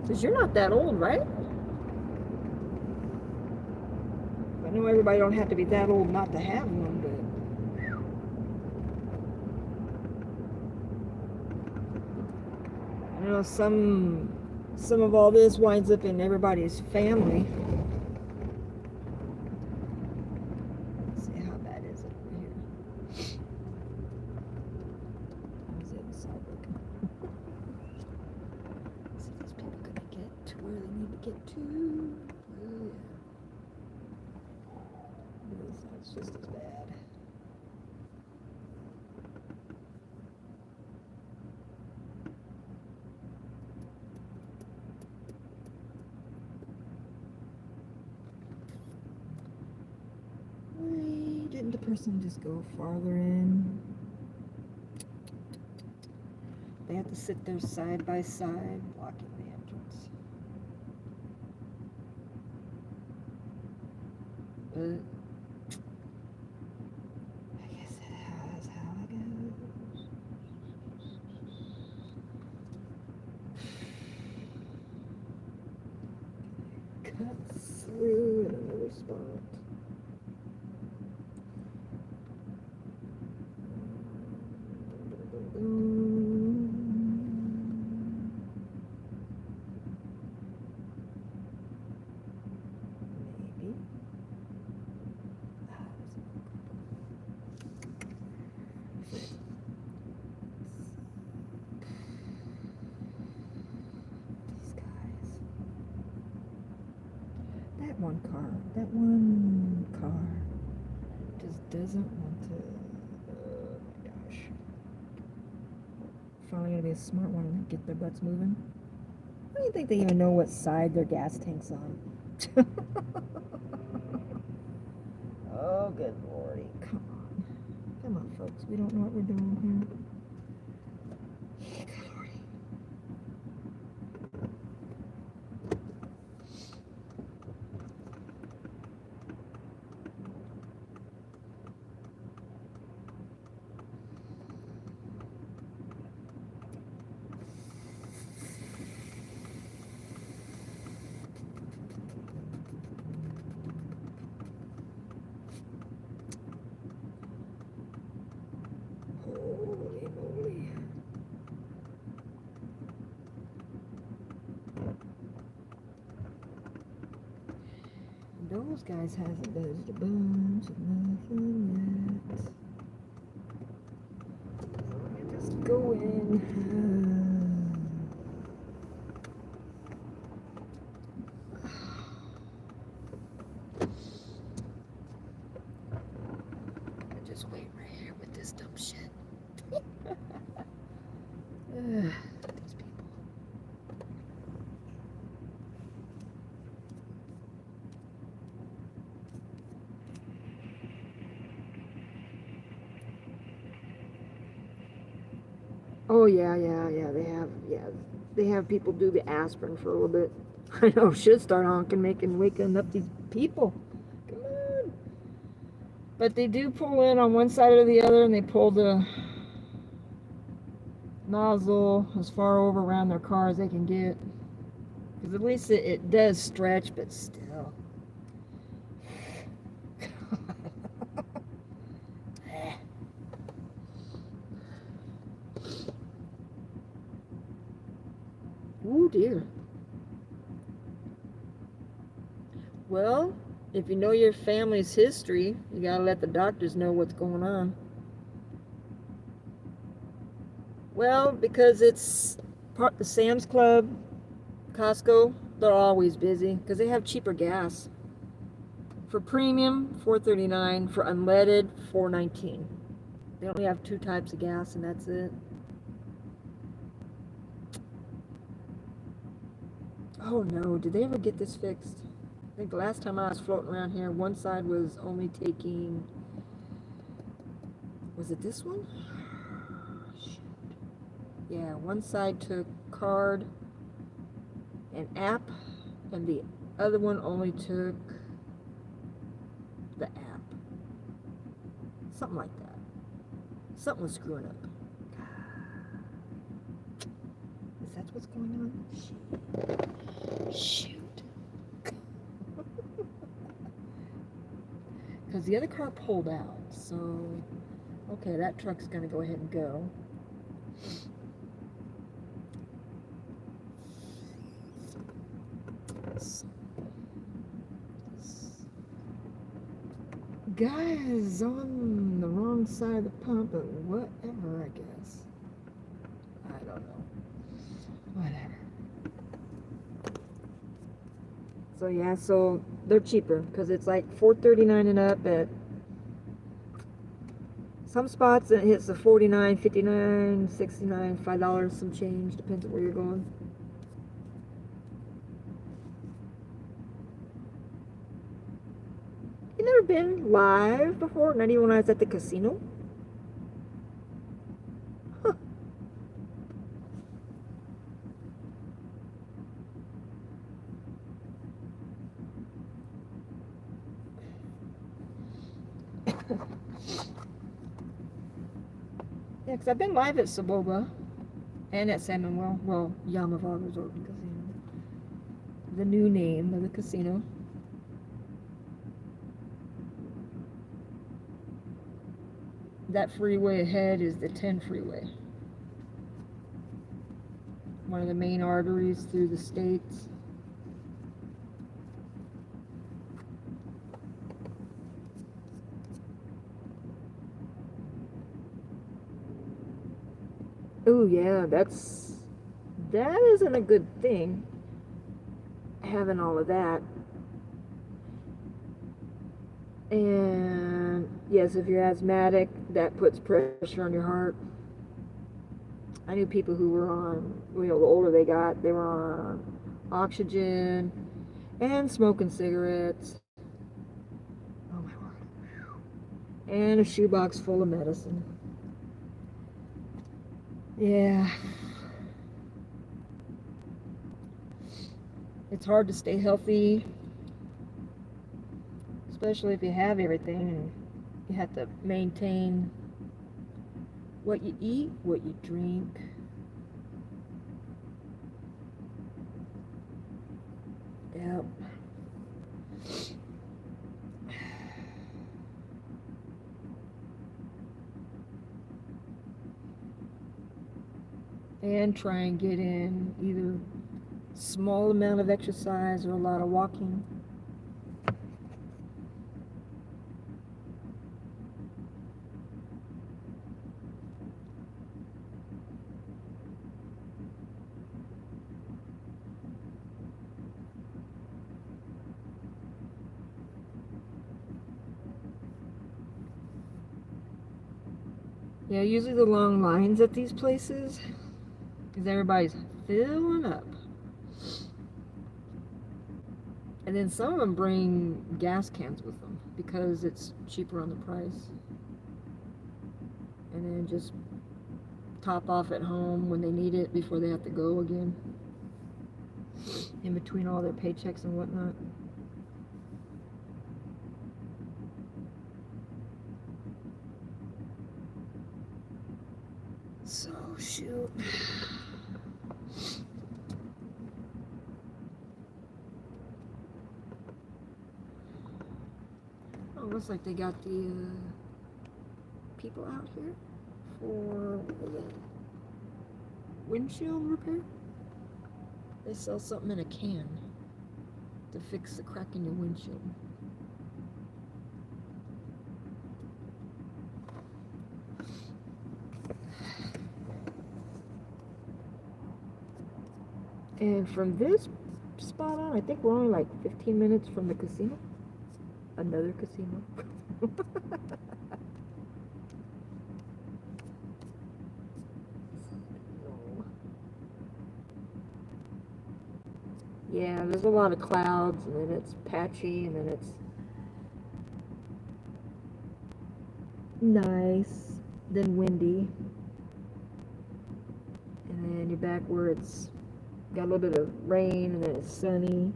A: Because you're not that old, right? I know everybody don't have to be that old not to have one, but I know some of all this winds up in everybody's family. Let's see, how bad is it over here? How's the other side looking? Let's see if these people gonna get to where they need to get to. Oh, yeah. The other side's just as bad. Didn't the person just go farther in? They have to sit there side by side, blocking the entrance. But I guess that's how it goes. Cut through in another spot. Maybe. These guys. That That one car just doesn't want to. Oh my gosh. Finally gonna be a smart one and get their butts moving. I don't think they even know what side their gas tank's on. Oh, good lordy. Come on. Come on, folks. We don't know what we're doing here. Good lordy. Holy moly. Those guys hasn't dozed a bunch of nothing yet. So let me just go in. I just wait right here with this dumb shit. These people. Oh yeah. They have people do the aspirin for a little bit. I know, should start honking, waking up these people. Come on. But they do pull in on one side or the other, and they pull the nozzle as far over around their car as they can get. Because at least it does stretch, but still. Oh dear. Well, if you know your family's history, you gotta let the doctors know what's going on. Well, because it's part the Sam's Club, Costco, they're always busy because they have cheaper gas. For premium, $4.39. For unleaded, $4.19. They only have 2 types of gas, and that's it. Oh no, did they ever get this fixed? I think the last time I was floating around here, one side was only taking, was it this one? Shoot. Yeah, one side took card and app, and the other one only took the app. Something like that. Something was screwing up. Is that what's going on? Shoot. Because the other car pulled out, so okay, that truck's gonna go ahead and go. This guy is on the wrong side of the pump, but whatever, I guess. I don't know. Whatever. So yeah, so they're cheaper because it's like $4.39 and up at some spots. It hits the $49, $59, $69, $5 some change, depends on where you're going. You never been live before? Not even when I was at the casino? Huh. Yeah, because I've been live at Saboba and at Salmon well, Yamava Resort and Casino. The new name of the casino. That freeway ahead is the 10 freeway. One of the main arteries through the states. Oh yeah, that isn't a good thing, having all of that. And yes, if you're asthmatic, that puts pressure on your heart. I knew people who were on, the older they got, they were on oxygen and smoking cigarettes. Oh my word. And a shoebox full of medicine. Yeah. It's hard to stay healthy, especially if you have everything and you have to maintain what you eat, what you drink. Yep. And try and get in either small amount of exercise or a lot of walking. Yeah, usually the long lines at these places because everybody's filling up. And then some of them bring gas cans with them because it's cheaper on the price. And then just top off at home when they need it before they have to go again. In between all their paychecks and whatnot. So, shoot. Oh, looks like they got the people out here for windshield repair. They sell something in a can to fix the crack in your windshield. And from this spot on, I think we're only like 15 minutes from the casino. Another casino. Yeah, there's a lot of clouds, and then it's patchy, and then it's nice, then windy, and then you're back where it's got a little bit of rain, and then it's sunny.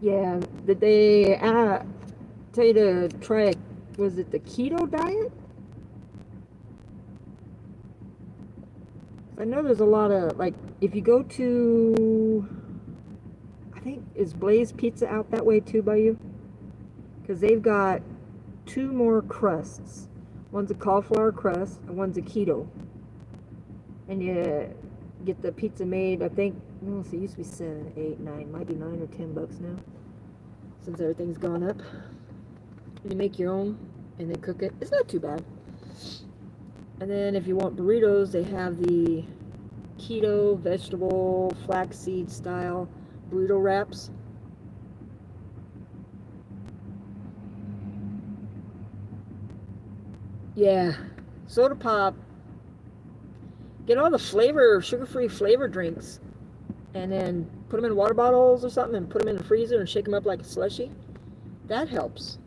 A: Yeah, did they tell you to try, was it the keto diet? I know there's a lot of, like, if you go to, I think, is Blaze Pizza out that way too by you? Because they've got two more crusts. One's a cauliflower crust, and one's a keto. And you get the pizza made, I think, well, it used to be 7, 8, 9, might be 9 or 10 bucks now, since everything's gone up. And you make your own, and they cook it. It's not too bad. And then if you want burritos, they have the keto, vegetable, flaxseed style burrito wraps. Yeah, soda pop. Get all the flavor, sugar-free flavor drinks, and then put them in water bottles or something, and put them in the freezer and shake them up like a slushie. That helps.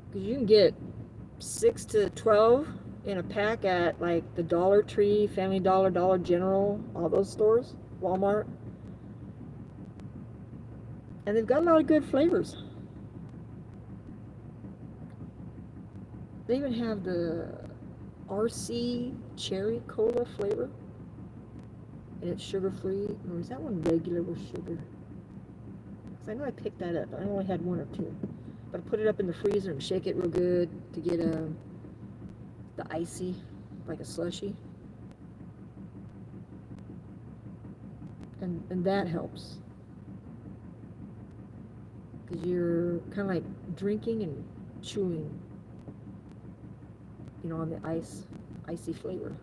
A: Because you can get 6 to 12 in a pack at like the Dollar Tree, Family Dollar, Dollar General, all those stores, Walmart. And they've got a lot of good flavors. They even have the RC cherry cola flavor. And it's sugar-free. Or is that one regular with sugar? Because I know I picked that up. I only had 1 or 2. But I put it up in the freezer and shake it real good to get the icy, like a slushie. And that helps. Because you're kind of like drinking and chewing. you know, on the icy flavor.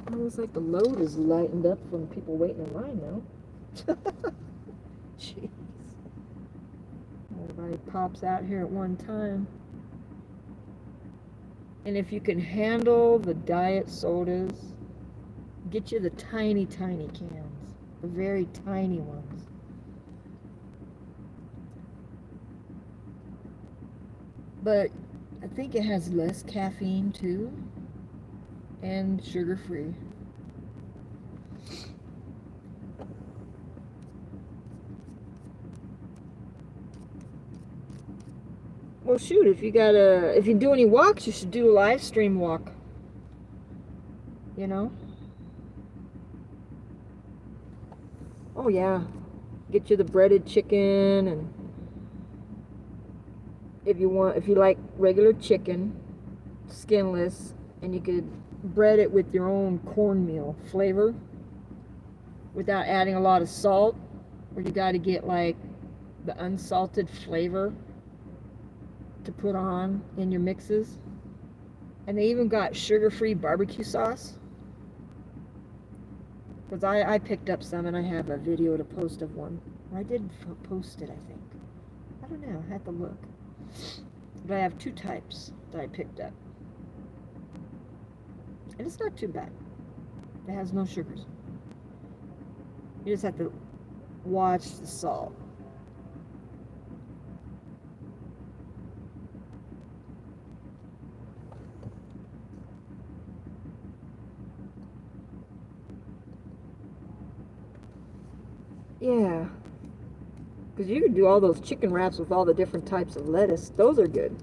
A: It looks like the load is lightened up from people waiting in line now. Jeez. Everybody pops out here at one time. And if you can handle the diet sodas, get you the tiny, tiny cans. The very tiny ones. But I think it has less caffeine too. And sugar-free. Well, shoot, if you do any walks, you should do a live stream walk. You know? Oh yeah. Get you the breaded chicken, and if you like regular chicken, skinless, and you could bread it with your own cornmeal flavor without adding a lot of salt, or you got to get like the unsalted flavor to put on in your mixes. And they even got sugar-free barbecue sauce, because I picked up some and I have a video to post of one. Or I did post it, I think. I don't know, I have to look. But I have two types that I picked up. And it's not too bad. It has no sugars. You just have to watch the salt. Yeah. Because you can do all those chicken wraps with all the different types of lettuce. Those are good.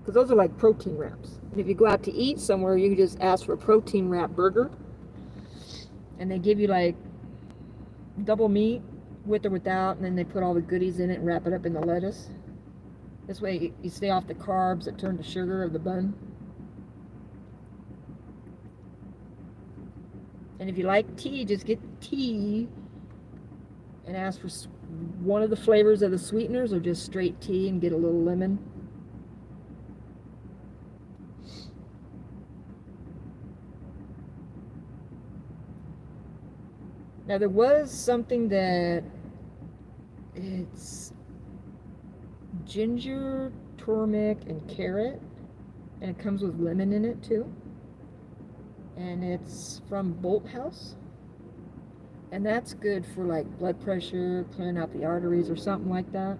A: Because those are like protein wraps. And if you go out to eat somewhere, you can just ask for a protein wrap burger. And they give you like double meat with or without. And then they put all the goodies in it and wrap it up in the lettuce. This way you stay off the carbs that turn to sugar of the bun. And if you like tea, just get tea and ask for one of the flavors of the sweeteners, or just straight tea and get a little lemon. Now there was something that it's ginger, turmeric, and carrot, and it comes with lemon in it too. And it's from Bolt House. And that's good for like blood pressure, clearing out the arteries or something like that.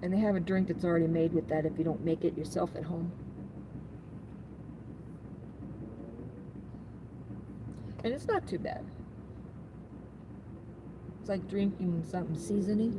A: And they have a drink that's already made with that if you don't make it yourself at home. And it's not too bad. It's like drinking something seasony.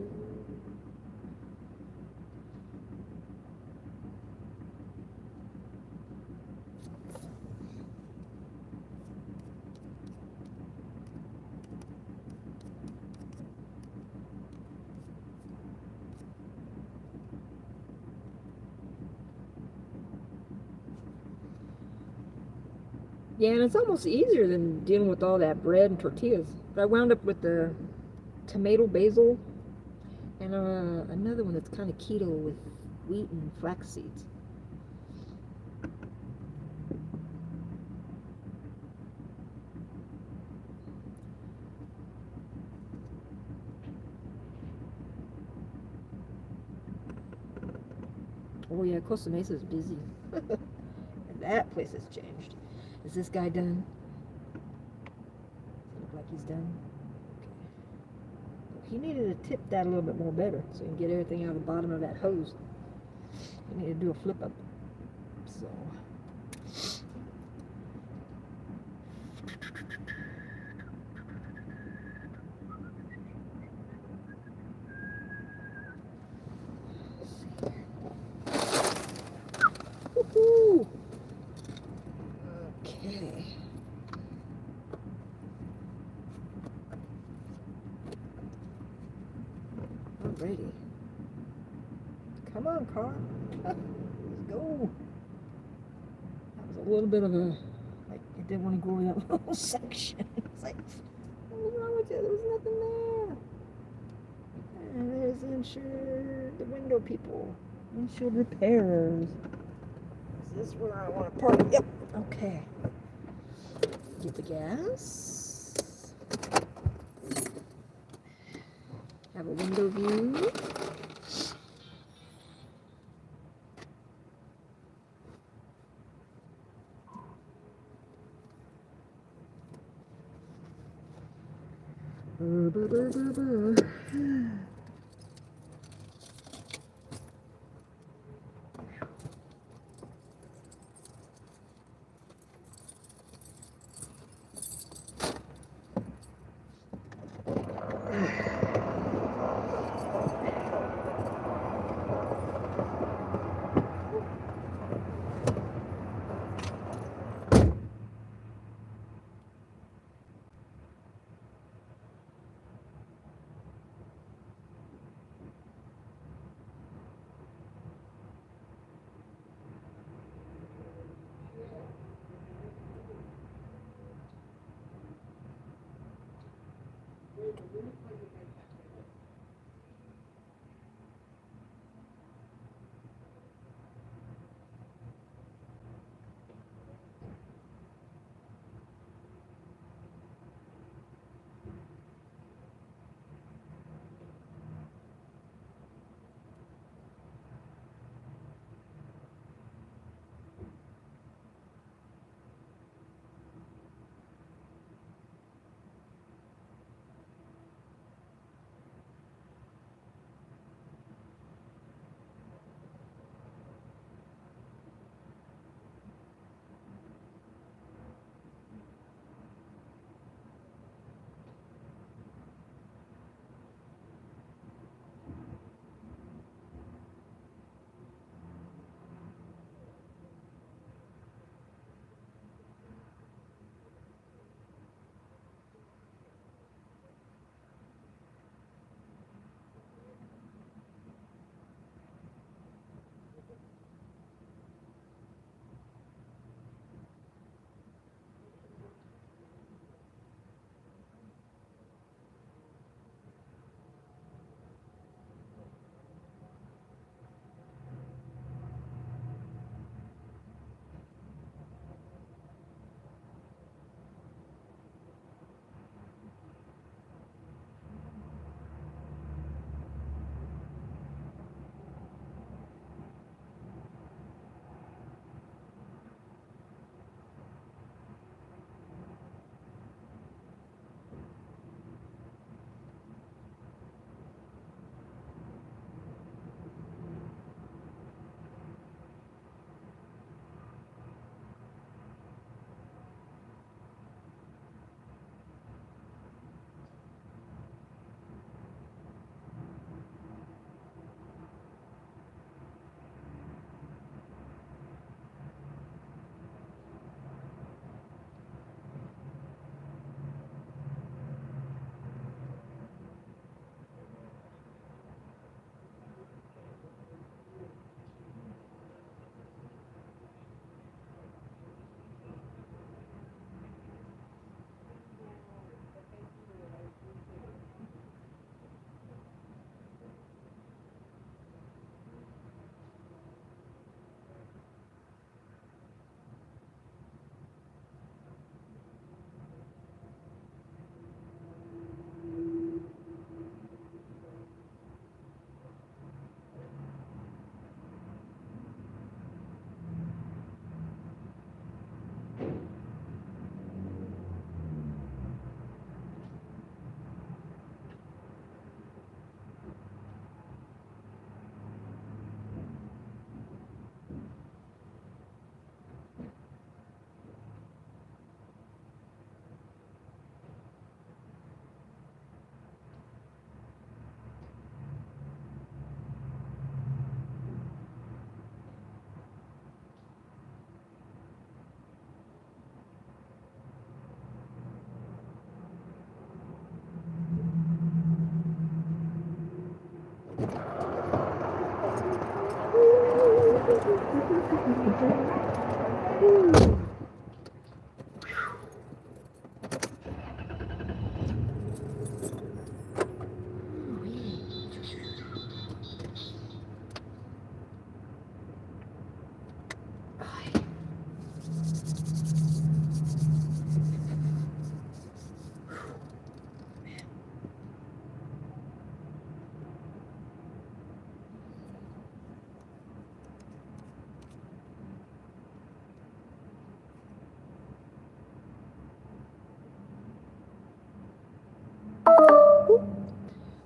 A: Yeah, and it's almost easier than dealing with all that bread and tortillas. But I wound up with the tomato basil and another one that's kind of keto with wheat and flax seeds. Oh yeah, Costa Mesa is busy. And that place has changed. Is this guy done? Does it look like he's done? Okay. He needed to tip that a little bit more better so he can get everything out of the bottom of that hose. He needed to do a flip up. So. Woohoo! Okay. already. Come on, car. Let's go. That was a little bit of a, like, it didn't want to go over that little section. It's like, what was wrong with you? There was nothing there. And there's the window people. Windshield repairers. Is this where I want to park? Yep. Okay. Get the gas. Have a window view.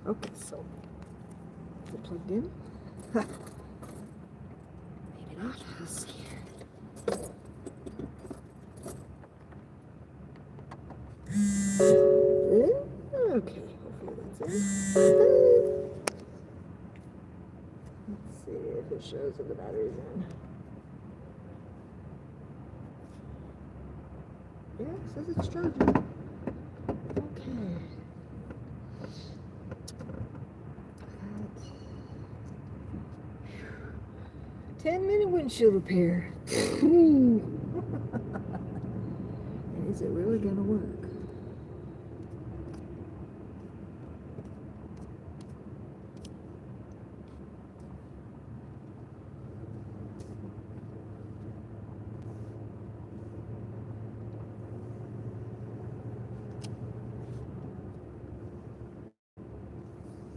A: Okay, so is it plugged in? Maybe not. Let's see here. Okay, hopefully that's it. Let's see if it shows that the battery's in. Yeah, it says it's charging. Okay. 10-minute windshield repair. And is it really gonna work?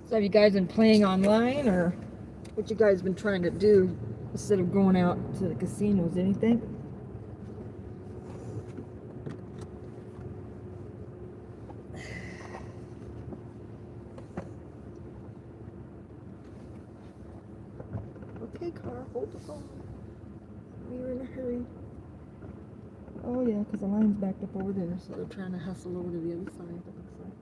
A: So have you guys been playing online, or what you guys been trying to do instead of going out to the casinos? Anything? Okay, car, hold the phone. We're in a hurry. Oh yeah, because the line's backed up over there, so they're trying to hustle over to the other side, it looks like.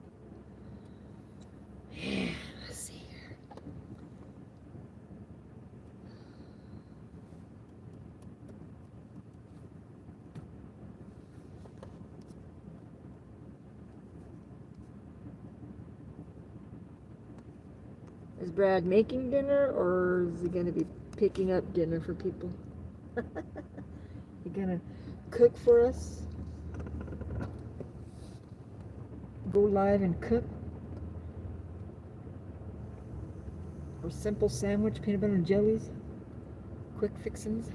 A: Yeah, let's see here. Is Brad making dinner, or is he going to be picking up dinner for people? You going to cook for us? Go live and cook? Or simple sandwich, peanut butter and jellies? Quick fixins?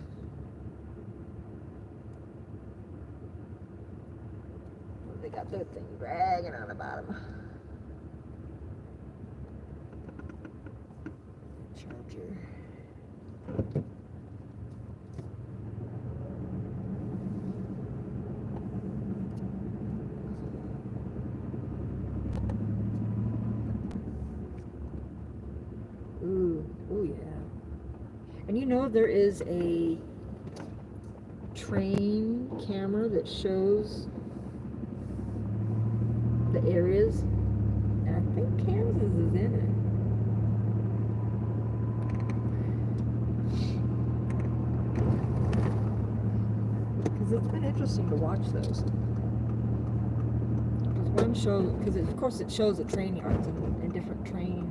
A: They got that thing dragging on the bottom. Charger. Ooh, oh yeah. And you know there is a train camera that shows the areas, and I think Kansas is in it. Because it's been interesting to watch those. Because one shows, because of course it shows the train yards and different train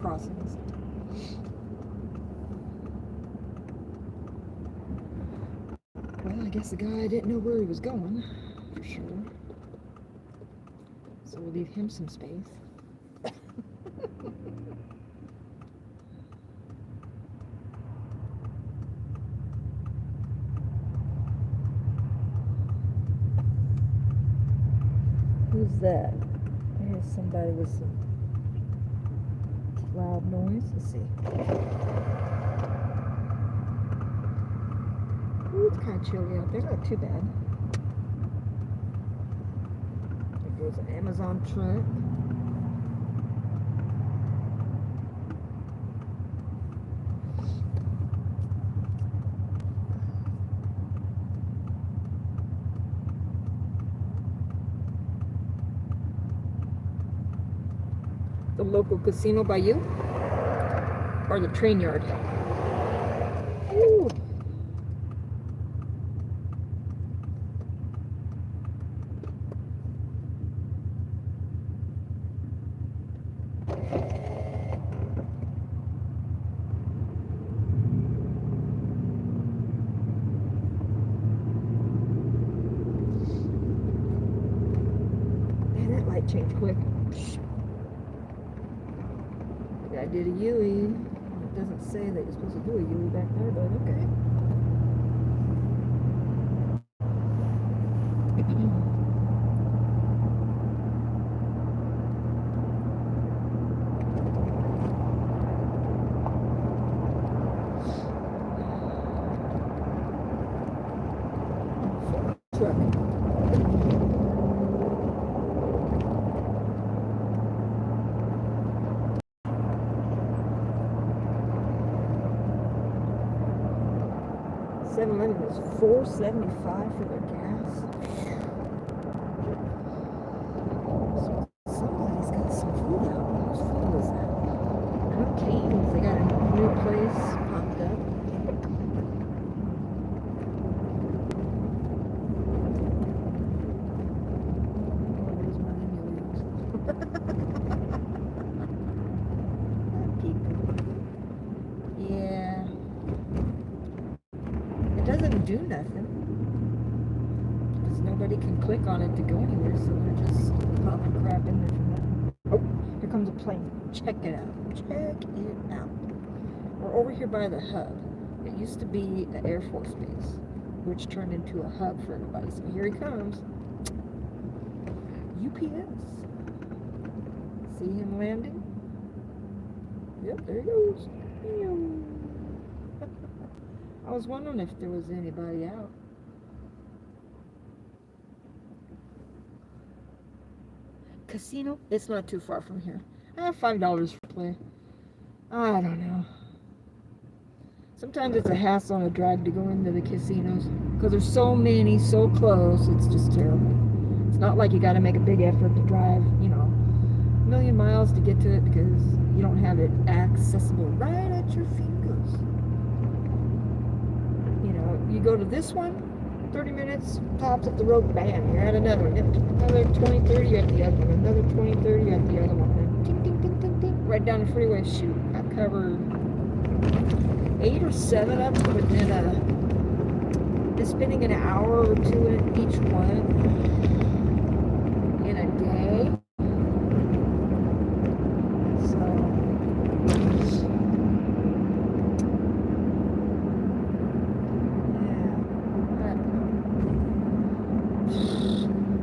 A: crossings. Well, I guess the guy didn't know where he was going, for sure. So we'll leave him some space. Who's that? There's somebody with some loud noise. Let's see. Ooh, it's kind of chilly out there. Not too bad. There goes an Amazon truck. The local casino by you? Or the train yard? Ooh. change quick. I did a UE. It doesn't say that you're supposed to do a UE back there, but okay. Truck. $7 is $4.75 for their gas. Somebody's got some food out. Whose food was that? Canes. They got a new place popped up. Oh, there's my emulators. People. Yeah. It doesn't do nothing. Because nobody can click on it to go anywhere, so they're just popping crap in there for nothing. Oh, here comes a plane. Check it out. Check it out. We're over here by the hub. It used to be an Air Force base, which turned into a hub for everybody. So here he comes. UPS. See him landing? Yep, there he goes. I was wondering if there was anybody out. Casino? It's not too far from here. I have $5 for play. I don't know. Sometimes it's a hassle and a drag to go into the casinos because there's so many so close. It's just terrible. It's not like you got to make a big effort to drive, you know, a million miles to get to it because you don't have it accessible right at your fingers. You know, you go to this one, 30 minutes, tops up the road, bam, you're at another one. Another 20, 30, you're at the other one. Another 20, 30, you're at the other one. And ding, ding, ding, ding, ding, right down the freeway. Shoot, I covered 8 or 7 of them within just spending an hour or two in each one in a day. So, yeah, I don't know.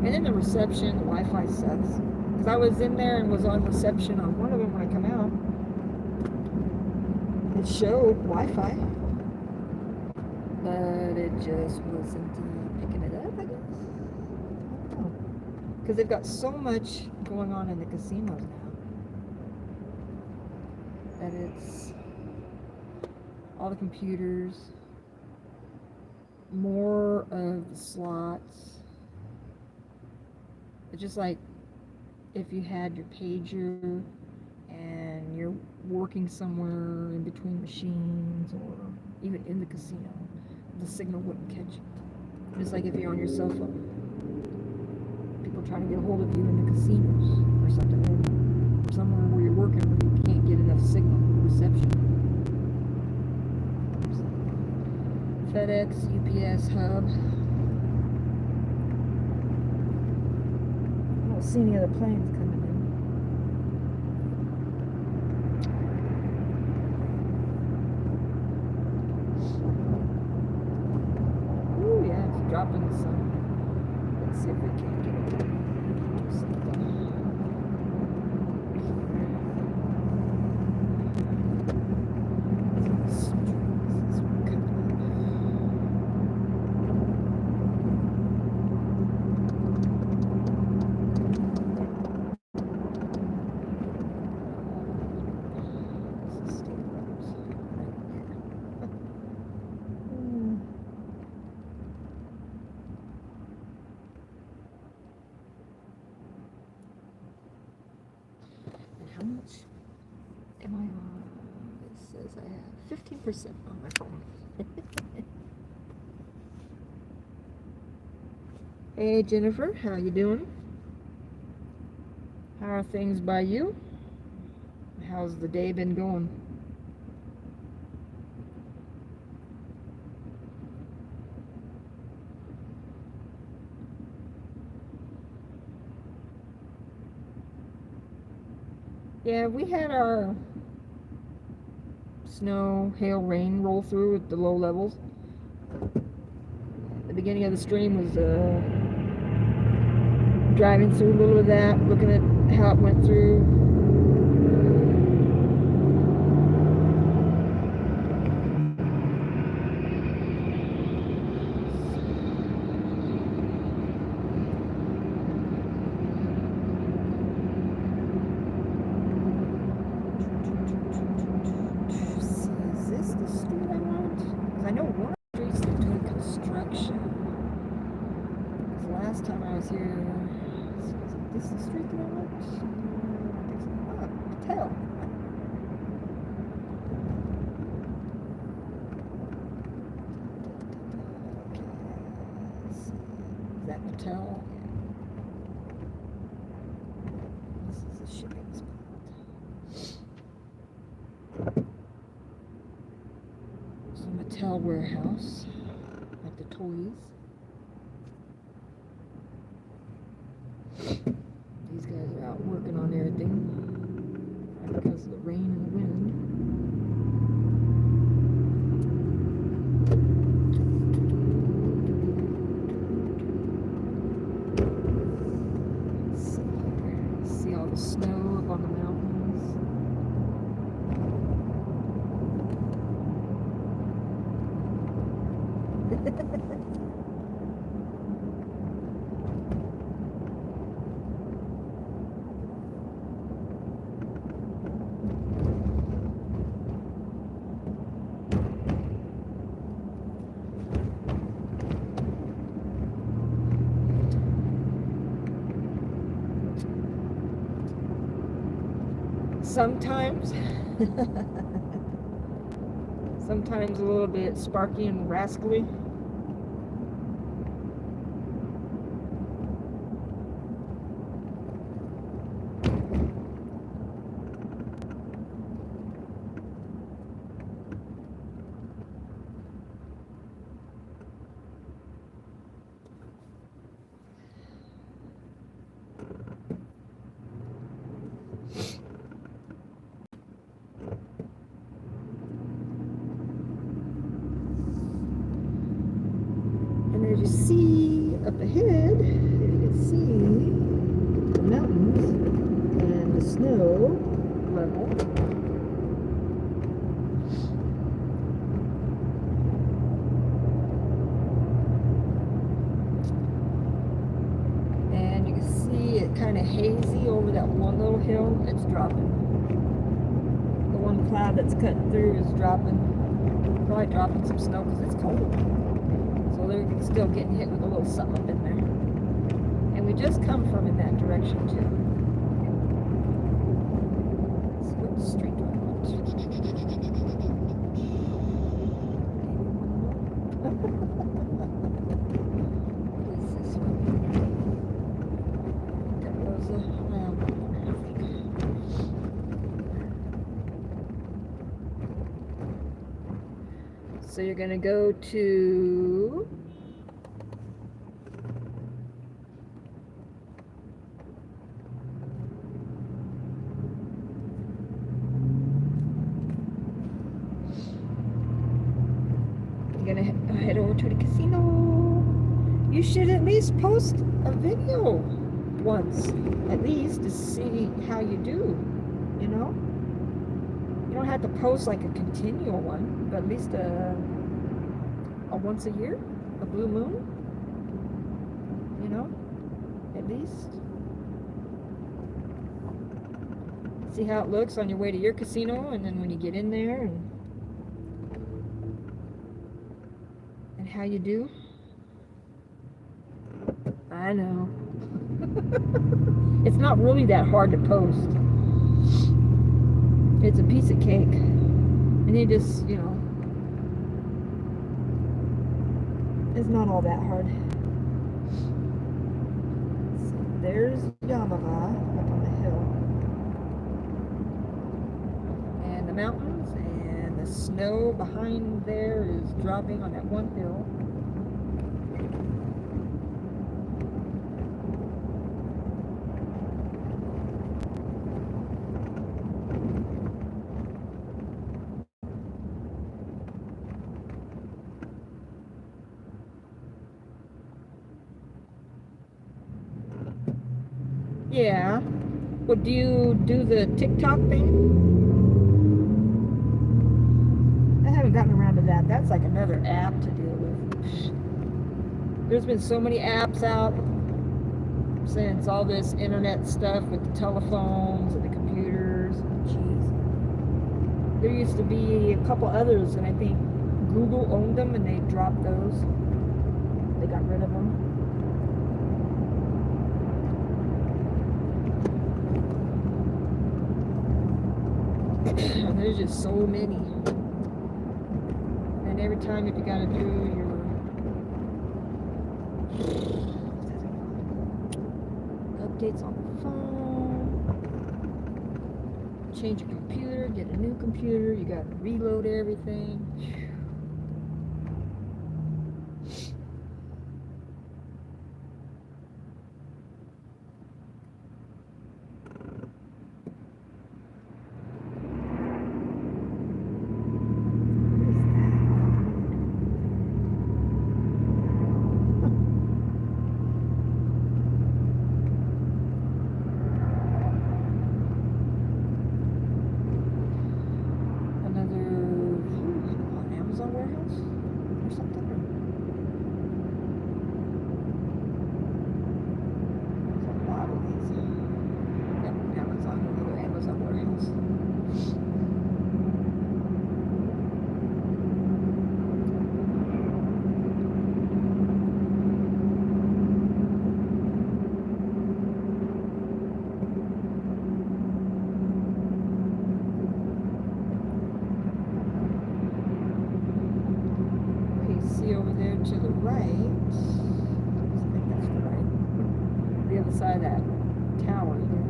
A: And then the reception, the Wi-Fi sucks. Because I was in there and was on reception on one of them when I come out. It showed Wi-Fi, but it just wasn't picking it up, I guess. I don't know. Because they've got so much going on in the casinos now that it's all the computers, more of the slots. It's just like if you had your pager and you're working somewhere in between machines or even in the casino, the signal wouldn't catch you. Just like if you're on your cell phone. People try to get a hold of you in the casinos or something, or somewhere where you're working where you can't get enough signal reception. So, FedEx, UPS, Hub. I don't see any other planes coming in. Ooh, yeah, it's dropping some. Let's see if we can get it. Do something. This one coming This is State Roads right here. And how much am I on? It says I have 15% on my phone. Hey Jennifer, how you doing? How are things by you? How's the day been going? Yeah, we had our snow, hail, rain roll through at the low levels. The beginning of the stream was driving through a little of that, looking at how it went through. Is this the street I want? Because I know one streets they're doing construction. Because last time I was here, is this the street that I want? I think so. Ah, Patel. Is that Patel? This is a shipping spot. It's a Mattel warehouse, like the toys. These guys are out working on everything because of the rain and the wind. Let's see here. See all the snow up on the mountains. Sometimes a little bit sparky and rascally. And as you see up ahead, you can see the mountains and the snow level. And you can see it kind of hazy over that one little hill. It's dropping. The one cloud that's cutting through is dropping. Probably dropping some snow because it's cold. So they're still getting hit with a little something up in there. And we just come from in that direction too. So what street do I want? What is this one? That was a round one, I think. So you're gonna go to head over to the casino. You should at least post a video once, at least, to see how you do, you know? You don't have to post like a continual one, but at least a once a year, a blue moon, you know, at least. See how it looks on your way to your casino, and then when you get in there, and how you do. I know. It's not really that hard to post. It's a piece of cake. And you just, you know, it's not all that hard. So there's Yamava up on the hill. And the mountains and the snow behind there is dropping on that one hill. Yeah. Well, do you do the TikTok thing? I haven't gotten around to that. That's like another app to deal with. There's been so many apps out since all this internet stuff with the telephones and the computers. Jeez. There used to be a couple others, and I think Google owned them, and they dropped those. They got rid of them. There's just so many. And every time if you gotta do your updates on the phone, change your computer, get a new computer, you gotta reload everything. Over there to the right, I think that's the right, the other side of that tower here,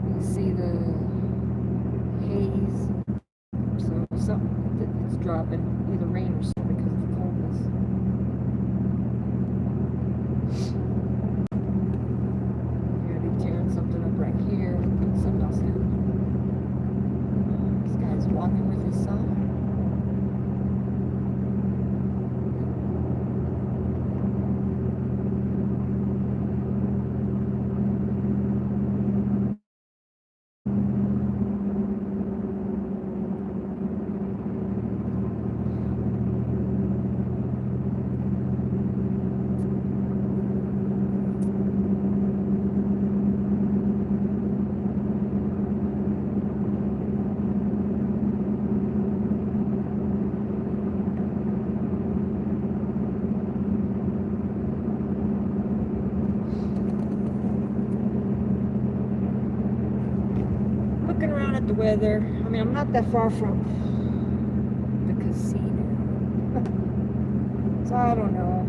A: you see the haze, so something it's dropping, either rain or snow because of the coldness. You're going to be tearing something up right here, putting something else in. This guy's walking with his son. Around at the weather. I mean, I'm not that far from the casino. So I don't know.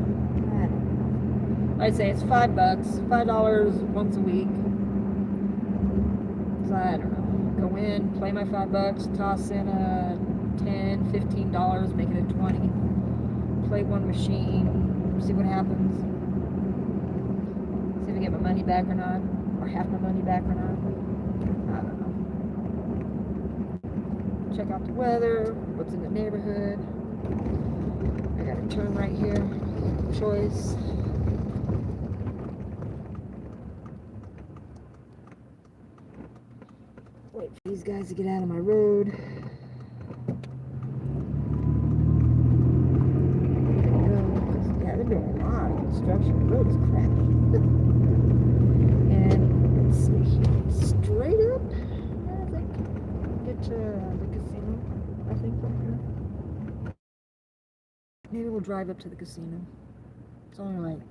A: I'd say it's $5, $5 once a week. So I don't know. Go in, play my $5, toss in a $10, $15, make it a $20. Play one machine, see what happens. See if I get my money back or not, or half my money back or not. I don't know. Check out the weather, what's in the neighborhood. I got a turn right here, choice. Wait for these guys to get out of my road. Yeah, they're doing a lot of construction. The road is crappy. And let's see here, straight up, I think, get to the casino, I think, from here. Maybe we'll drive up to the casino. It's only like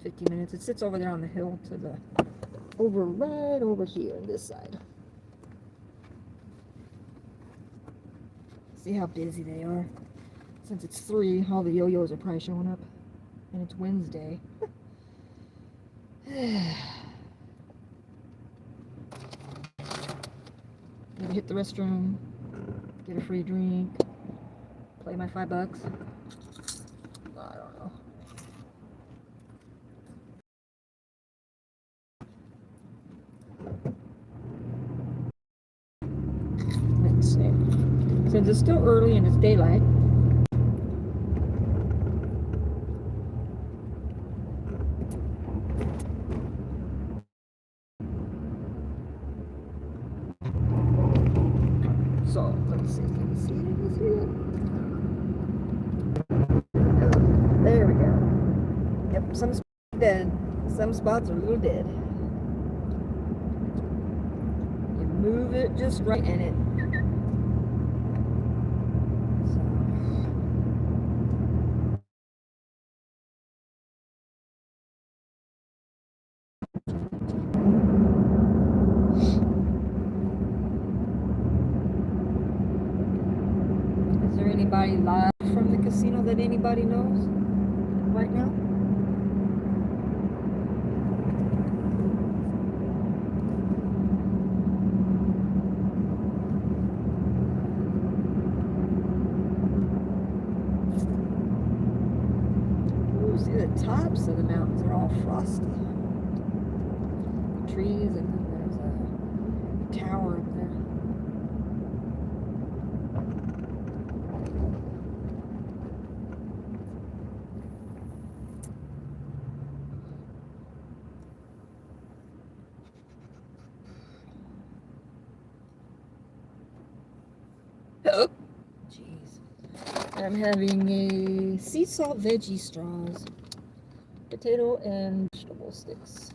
A: 50 minutes. It sits over there on the hill to the, right over here on this side. See how busy they are. Since it's 3, all the yo-yos are probably showing up. And it's Wednesday. Maybe hit the restroom, get a free drink, play my $5. I don't know. Let's see. Since it's still early and it's daylight, So let's see. Can you see it? Can you see it? There we go. Yep, some spots are dead. Some spots are a little dead. You move it just right and it. Is there anybody live from the casino that anybody knows right now? Ooh, see the tops of the mountains are all frosty. The trees, and then there's a tower up there. Oh, jeez. I'm having a sea salt veggie straws, potato and vegetable sticks.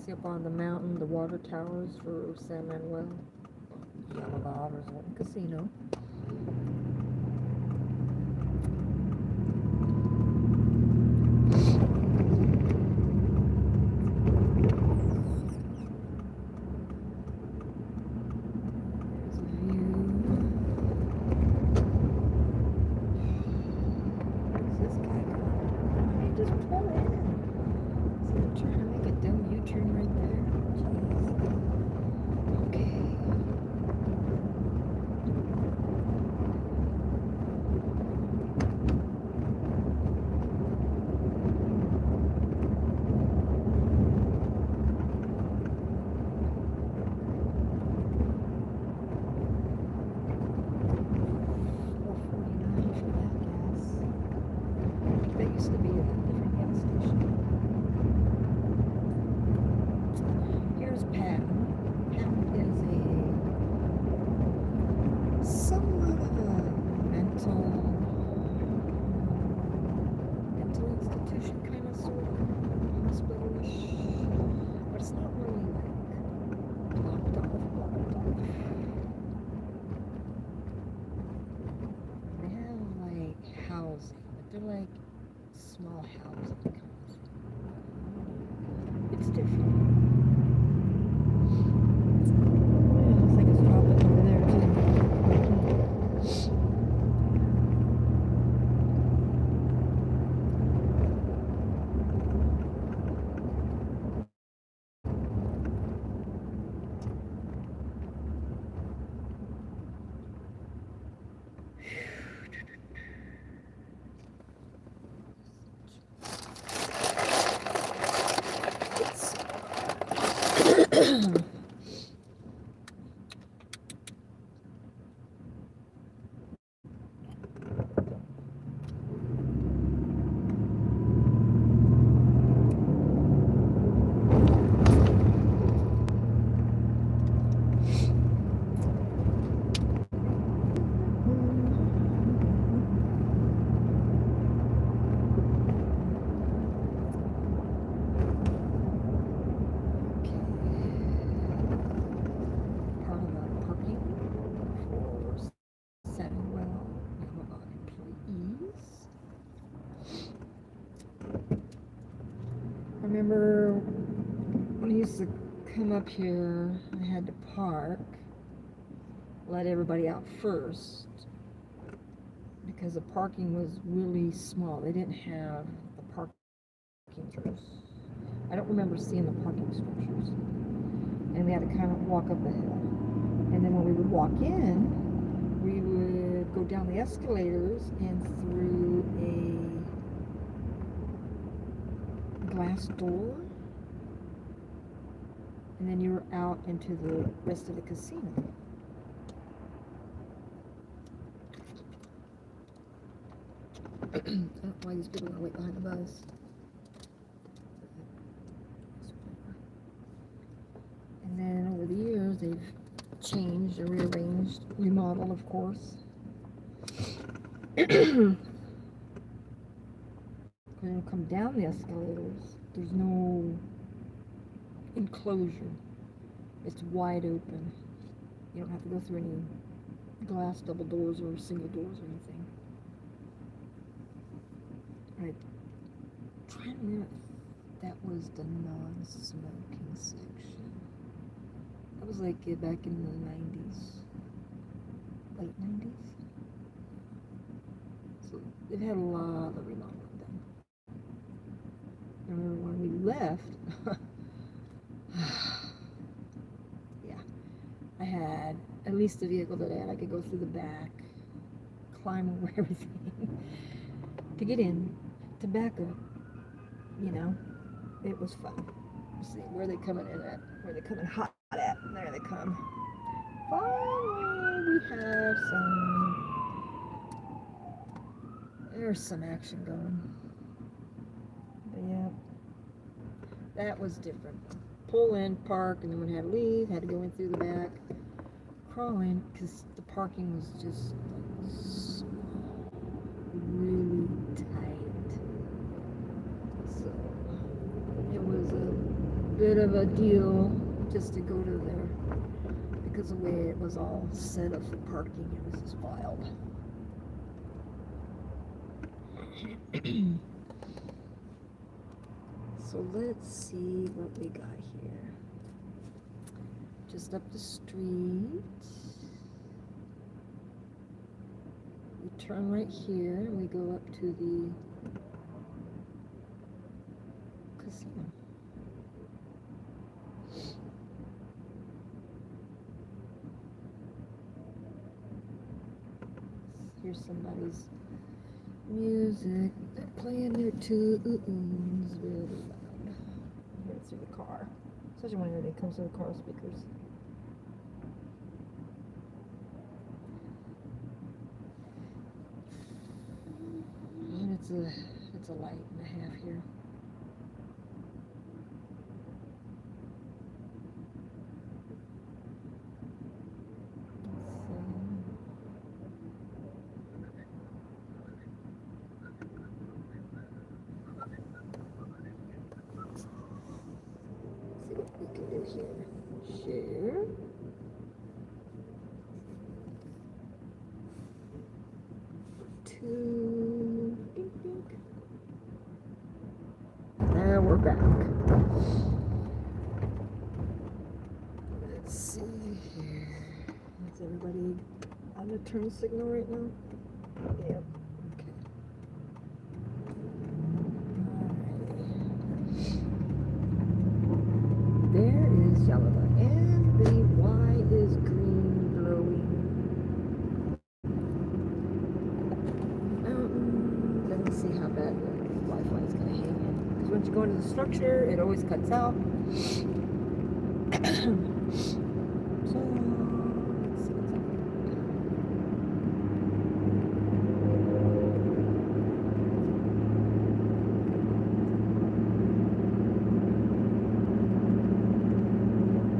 A: See up on the mountain, the water towers for San Manuel, Yamabad Resort and Casino. They're like small houses. It's different. Yeah, looks like it's dropping over there too. Remember when I used to come up here, I had to park, let everybody out first, because the parking was really small. They didn't have the parking structures. I don't remember seeing the parking structures. And we had to kind of walk up the hill. And then when we would walk in, we would go down the escalators and through a glass door, and then you were out into the rest of the casino. I don't know why these people are wait behind the bus. And then over the years they've changed and rearranged, remodeled, of course. When you come down the escalators, there's no enclosure. It's wide open. You don't have to go through any glass double doors or single doors or anything. I'm trying to remember if that was the non-smoking section. That was like back in the 90s. Late 90s. So they've had a lot of remodeling done. I remember when we left, yeah, I had at least the vehicle that I could go through the back, climb over everything to get in, to back up. You know, it was fun. Let's see, where are they coming in at? Where are they coming hot at? There they come. Finally, we have there's some action going. But yeah, that was different. Pull in, park, and then when I had to leave, had to go in through the back, crawl in, because the parking was just small, really tight. So it was a bit of a deal just to go to there because the way it was all set up for parking, it was just wild. So let's see what we got here. Just up the street. We turn right here and we go up to the casino. Here's somebody's music. They're playing their tunes really loud. Hear it through the car. Especially when it comes to the car speakers. And it's a light and a half here. See what we can do here. Share. Two. Ding, ding. Now we're back. Let's see here. Is everybody on the turn signal right now? Yep. Okay. Alrighty. There is yellow and the Y is green glowing. Let me see how bad the Wi-Fi is going to hang in. Because once you go into the structure, it always cuts out. So, let's see what's up.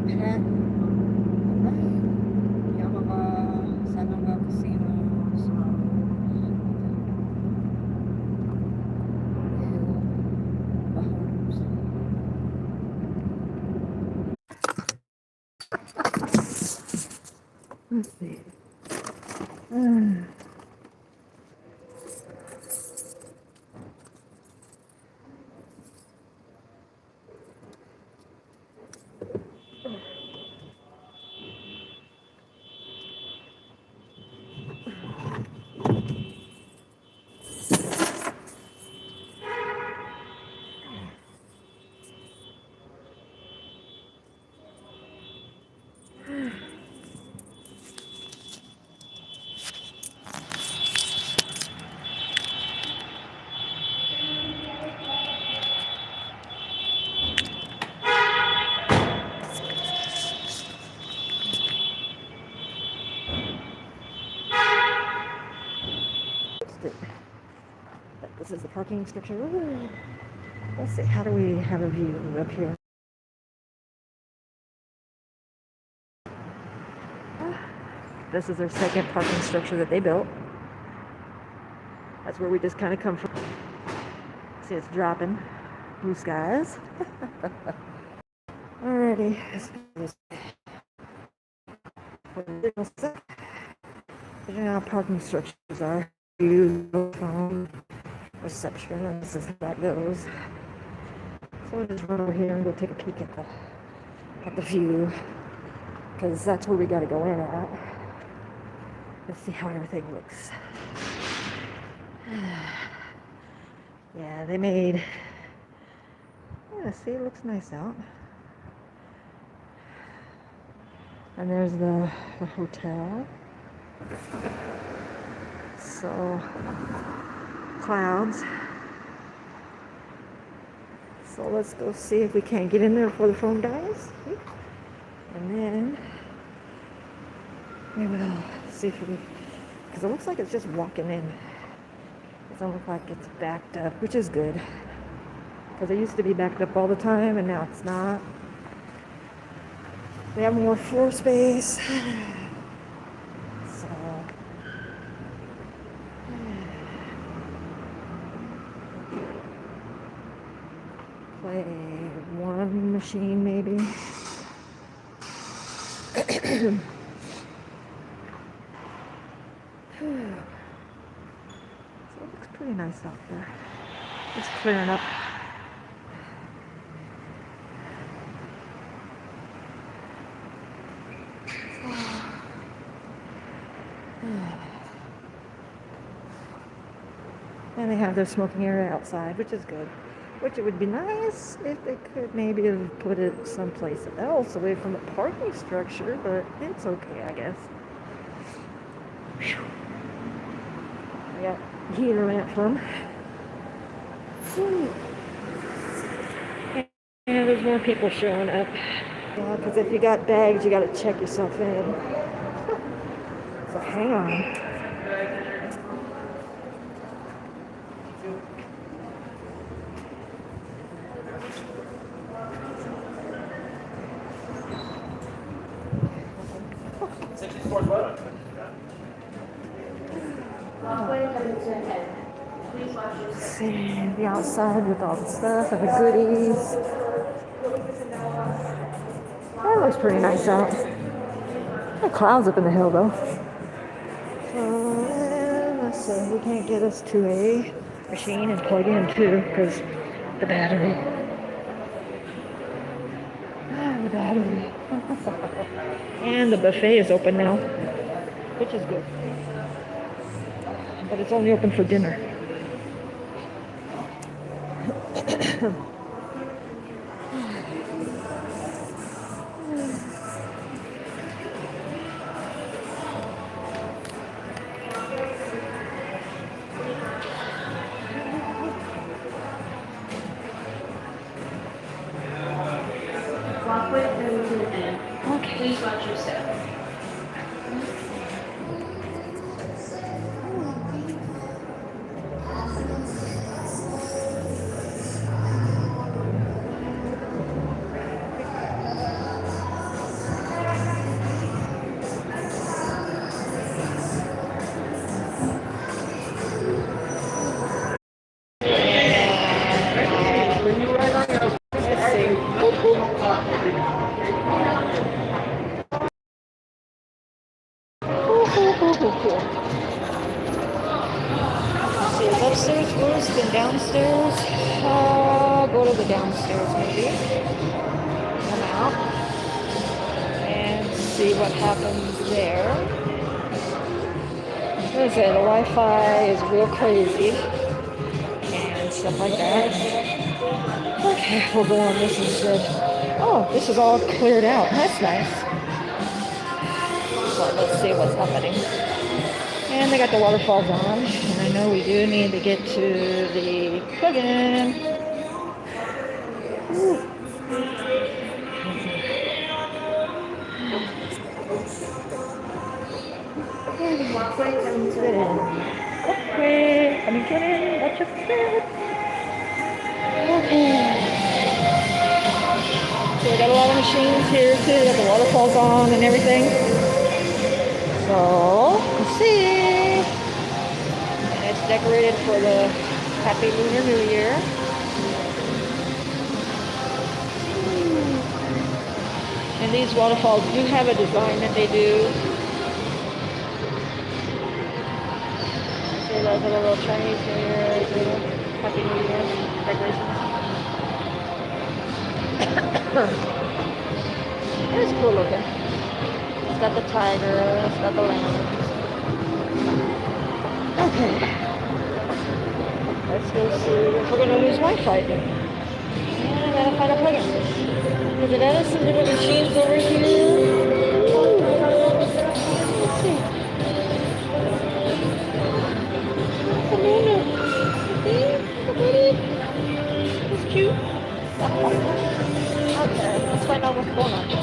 A: Pat, alright. Yamama, Sananga Casino, let's see. This is the parking structure. Ooh. Let's see, how do we have a view up here? This is their second parking structure that they built. That's where we just kind of come from. See, it's dropping. Blue skies. Alrighty. You know how parking structures are. You go from reception, and this is how that goes. So we'll just run over here and go take a peek at the view, because that's where we got to go in at. Let's see how everything looks. Yeah, they made. Yeah, see, it looks nice out. And there's the hotel. So, clouds. So let's go see if we can't get in there before the phone dies. And then we will see if we, because it looks like it's just walking in. It doesn't look like it's backed up, which is good. Because it used to be backed up all the time, and now it's not. They have more floor space. So, play one machine. machine, maybe. So it looks pretty nice out there. It's clearing up. And they have their smoking area outside, which is good. Which it would be nice if they could maybe have put it someplace else away from the parking structure, but it's okay, I guess. Whew. I got heater lamp from. And there's more people showing up. Yeah, because if you got bags, you got to check yourself in. So hang on. See the outside with all the stuff and the goodies. That looks pretty nice out. The clouds up in the hill though. So let's see, we can't get us to a machine and plug in too because the battery. The battery. And the buffet is open now, which is good. But it's only open for dinner. Okay. Please watch your step. There's upstairs first, then downstairs. Go to the downstairs maybe. Come out and see what happens there. As I say, the Wi-Fi is real crazy and stuff like that. Okay, we'll go on this instead. Oh, this is all cleared out. That's nice. So let's see what's happening. And they got the waterfalls on, and I know we do need to get to the plug-in. Okay, come and get in, watch your step. Okay. So we got a lot of machines here too, got the waterfalls on and everything. So, let's see. And it's decorated for the Happy Lunar New Year. And these waterfalls do have a design that they do. So those are the little Chinese New Year, Happy New Year decorations. It's cool looking. It's got the tiger, it's got the lambs. Okay. Let's go see if we're gonna lose Wi-Fi then. And I gotta find a plug-in. Because it has some little machines over here. Let's see. Banana. See? It's cute. Okay, let's find out what's going on.